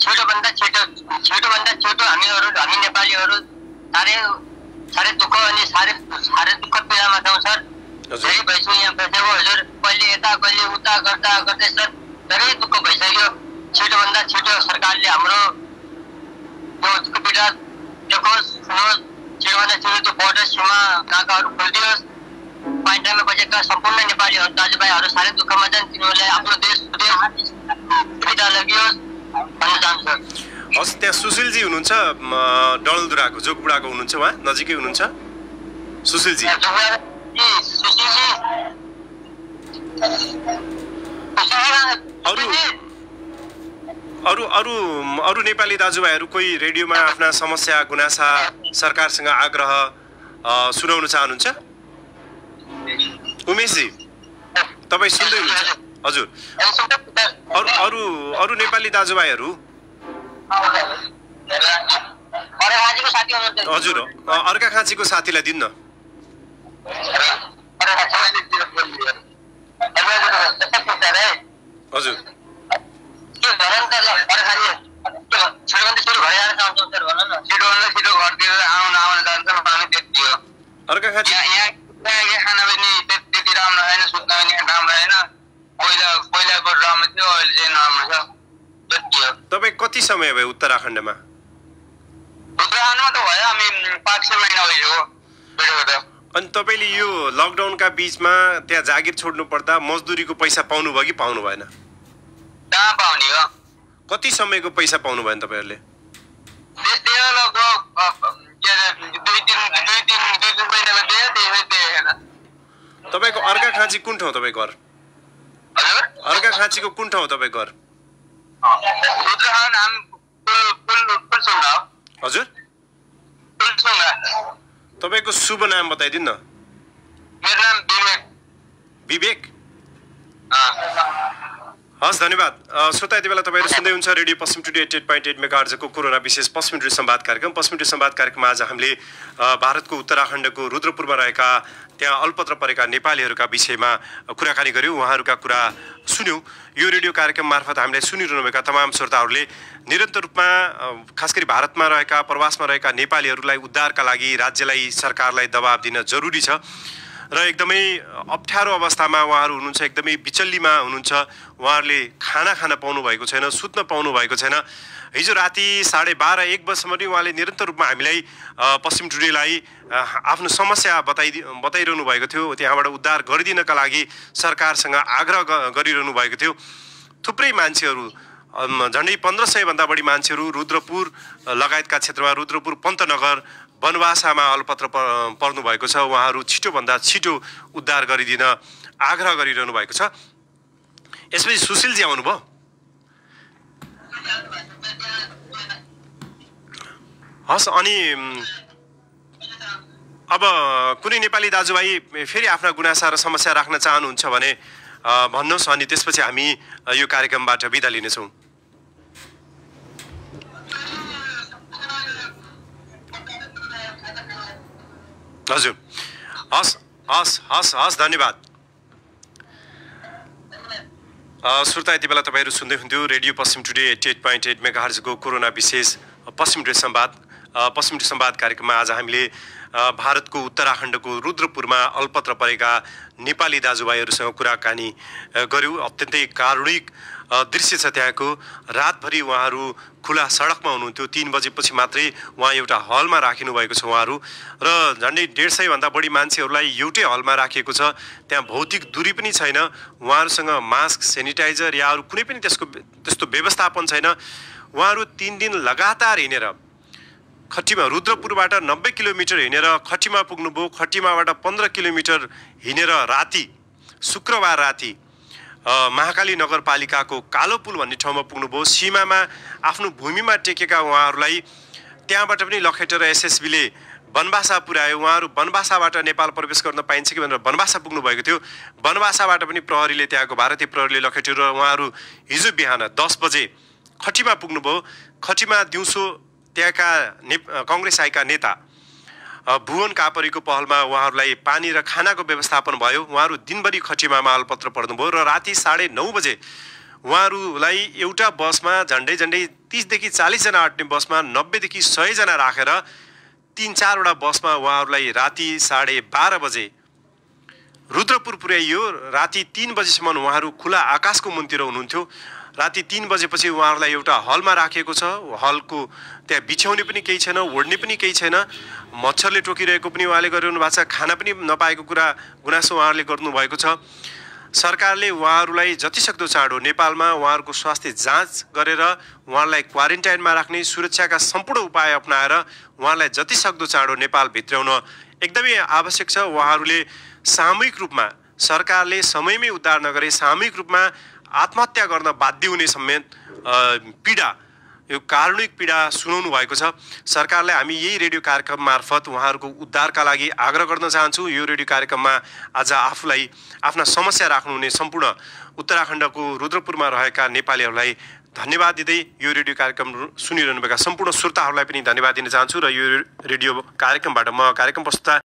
छिटोभन्दा छिटो हामी नेपालीहरू साह्रै दुःख अनि साह्रै दुःख पीडामा छौँ सर। धेरै भइसक्यो यहाँ बसेको हजुर, कहिले यता कहिले उता गर्दै सर धेरै दुःख भइसक्यो। छिटोभन्दा छिटो सरकारले हाम्रो दुःख पीडा देखोस्, सुनोस्। छिटोभन्दा छिटो त्यो बोर्डर सीमा नाकाहरू खोलिदियोस्। पाइन्टामा बसेका सम्पूर्ण नेपालीहरू दाजुभाइहरू साह्रै दुःखमा छन्, तिनीहरूलाई आफ्नो देश सुविधा लगियोस् भन्न चाहन्छु सर। हस्, त्यहाँ सुशीलजी हुनुहुन्छ डलधुराको, जोगबुढाको हुनुहुन्छ, उहाँ नजिकै हुनुहुन्छ सुशीलजी। अरू नेपाली दाजुभाइहरू कोही रेडियोमा आफ्ना समस्या गुनासा सरकारसँग आग्रह सुनाउन चाहनुहुन्छ? उमेशजी तपाईँ सुन्दै हुनुहुन्छ? हजुर, अरू नेपाली दाजुभाइहरू? हजुर, अर्घाखाँचीको साथीलाई दिन्न। हजुर, अर्घाखाँची खाना पनि त्यति राम्रो छैन, सुत्न पनि राम्रो छैन। पहिलाको राम्रो थियो, अहिले चाहिँ नराम्रो छ। तपाईँ कति समय भयो उत्तराखण्डमा? उत्तराखण्डमा त भयो हामी 5-6 महिना भइसक्यो। अनि तपाईँले यो लकडाउनका बिचमा त्यहाँ जागिर छोड्नु पर्दा मजदुरीको पैसा पाउनु भयो कि पाउनु भएन? कहाँ पाउने हो? कति समयको पैसा पाउनु भएन तपाईँहरूले? तपाईँको अर्घाखाँची कुन ठाउँ तपाईँ घर? अर्घाखाँचीको कुन ठाउँ तपाईँ घर? हजुर, तपाईँको शुभ नाम बताइदिनु न। मेरो नाम विवेक। हस्, धन्यवाद। श्रोता, यति बेला तपाईँहरू सुन्दै हुन्छ रेडियो पश्चिम टुडे 88.8 मेगाहर्जको कोरोना विशेष पश्चिम टुडे संवाद कार्यक्रम। पश्चिम टुडे संवाद कार्यक्रममा आज हामीले भारतको उत्तराखण्डको रुद्रपुरमा रहेका त्यहाँ अल्पत्र परेका नेपालीहरूका विषयमा कुराकानी गऱ्यौँ, उहाँहरूका कुरा सुन्यौँ। यो रेडियो कार्यक्रम मार्फत हामीलाई सुनिरहनुभएका तमाम श्रोताहरूले निरन्तर रूपमा खास गरी भारतमा रहेका प्रवासमा रहेका नेपालीहरूलाई उद्धारका लागि राज्यलाई सरकारलाई दबाब दिन जरुरी छ र एकदमै अप्ठ्यारो अवस्थामा उहाँहरू हुनुहुन्छ, एकदमै बिचल्लीमा हुनुहुन्छ। उहाँहरूले खाना खान पाउनु भएको छैन, सुत्न पाउनु भएको छैन। हिजो राति 12:30-1 बजीसम्म उहाँले निरन्तर रूपमा हामीलाई पश्चिम टुडेलाई आफ्नो समस्या बताइरहनु भएको थियो। त्यहाँबाट उद्धार गरिदिनका लागि सरकारसँग आग्रह गरिरहनु भएको थियो। थुप्रै मान्छेहरू, झन्डै 1500 भन्दा बढी मान्छेहरू रुद्रपुर लगायतका क्षेत्रमा, रुद्रपुर पन्तनगर वनवासामा अल्पत्र पर्नु भएको छ। उहाँहरू छिटोभन्दा छिटो उद्धार गरिदिन आग्रह गरिरहनु भएको छ। यसपछि सुशीलजी आउनुभयो। हस्, अनि अब कुनै नेपाली दाजुभाइ फेरि आफ्ना गुनासा र समस्या राख्न चाहनुहुन्छ भने भन्नुहोस्, अनि त्यसपछि हामी यो कार्यक्रमबाट बिदा लिनेछौँ। हजुर, हस् हस् हस् हस्, धन्यवाद। श्रोता, यति बेला तपाईँहरू सुन्दै हुन्थ्यो रेडियो पश्चिम टुडे 88.8 मेगाहर्जको कोरोना विशेष पश्चिम टुडे संवाद कार्यक्रममा आज हामीले भारतको उत्तराखण्डको रुद्रपुरमा अल्पत्र परेका नेपाली दाजुभाइहरूसँग कुराकानी गऱ्यौँ। अत्यन्तै कारुणिक दृश्य छ त्यहाँको। रातभरि उहाँहरू खुला सडकमा हुनुहुन्थ्यो। 3 बजेपछि मात्रै उहाँ एउटा हलमा राखिनु भएको छ उहाँहरू, र झन्डै 150 भन्दा बढी मान्छेहरूलाई एउटै हलमा राखिएको छ। त्यहाँ भौतिक दूरी पनि छैन, उहाँहरूसँग मास्क, सेनिटाइजर या अरू कुनै पनि त्यस्तो व्यवस्थापन छैन। उहाँहरू 3 दिन लगातार हिँडेर खट्टीमा, रुद्रपुरबाट 90 किलोमिटर हिँडेर खट्टीमा पुग्नुभयो। खट्टीमाबाट 15 किलोमिटर हिँडेर राति, शुक्रबार राति महाकाली नगरपालिकाको कालो पुल भन्ने ठाउँमा पुग्नुभयो। सीमामा आफ्नो भूमिमा टेकेका उहाँहरूलाई त्यहाँबाट पनि लखेटेर एसएसबीले बनबासा पुर्यायो। उहाँहरू बनबासाबाट नेपाल प्रवेश गर्न पाइन्छ कि भनेर बनबासा पुग्नु भएको थियो। बनबासाबाट पनि प्रहरीले, त्यहाँको भारतीय प्रहरीले लखेट्यो र उहाँहरू हिजो बिहान 10 बजे खट्टीमा पुग्नुभयो। खट्टीमा दिउँसो त्यहाँका कांग्रेस आएका नेता भुवन कापरीको पहलमा उहाँहरूलाई पानी र खानाको व्यवस्थापन भयो। उहाँहरू दिनभरि खट्टीमा मालपत्र पढ्नुभयो र राति 9:30 बजे उहाँहरूलाई एउटा बसमा झन्डै 30 देखि 40 जना अट्ने बसमा 90 देखि 100 जना राखेर 3-4 वटा बसमा उहाँहरूलाई राति 12:30 बजे रुद्रपुर पुर्याइयो। राति 3 बजेसम्म उहाँहरू खुला आकाशको मुनतिर हुनुहुन्थ्यो। राति 3 बजेपछि उहाँहरूलाई एउटा हलमा राखिएको छ। हलको त्यहाँ बिछ्याउने पनि केही छैन, ओढ्ने पनि केही छैन। मच्छरले टोकिरहेको पनि उहाँले गरिरहनु भएको छ। खाना पनि नपाएको कुरा गुनासो उहाँहरूले गर्नुभएको छ। सरकारले उहाँहरूलाई जतिसक्दो चाँडो नेपालमा उहाँहरूको स्वास्थ्य जाँच गरेर उहाँहरूलाई क्वारेन्टाइनमा राख्ने, सुरक्षाका सम्पूर्ण उपाय अपनाएर उहाँलाई जतिसक्दो चाँडो नेपाल भित्राउन एकदमै आवश्यक छ। उहाँहरूले सामूहिक रूपमा, सरकारले समयमै उद्धार नगरे सामूहिक रूपमा आत्महत्या गर्न बाध्य हुने समेत पीडा, यो कारुणिक पीडा सुनाउनु भएको छ। सरकारलाई हामी यही रेडियो कार्यक्रम मार्फत उहाँहरूको उद्धारका लागि आग्रह गर्न चाहन्छौँ। यो रेडियो कार्यक्रममा आज आफूलाई आफ्ना समस्या राख्नुहुने सम्पूर्ण उत्तराखण्डको रुद्रपुरमा रहेका नेपालीहरूलाई धन्यवाद दिँदै यो रेडियो कार्यक्रम सुनिरहनुभएका सम्पूर्ण श्रोताहरूलाई पनि धन्यवाद दिन चाहन्छु। र यो रेडियो कार्यक्रमबाट म कार्यक्रम प्रस्तुता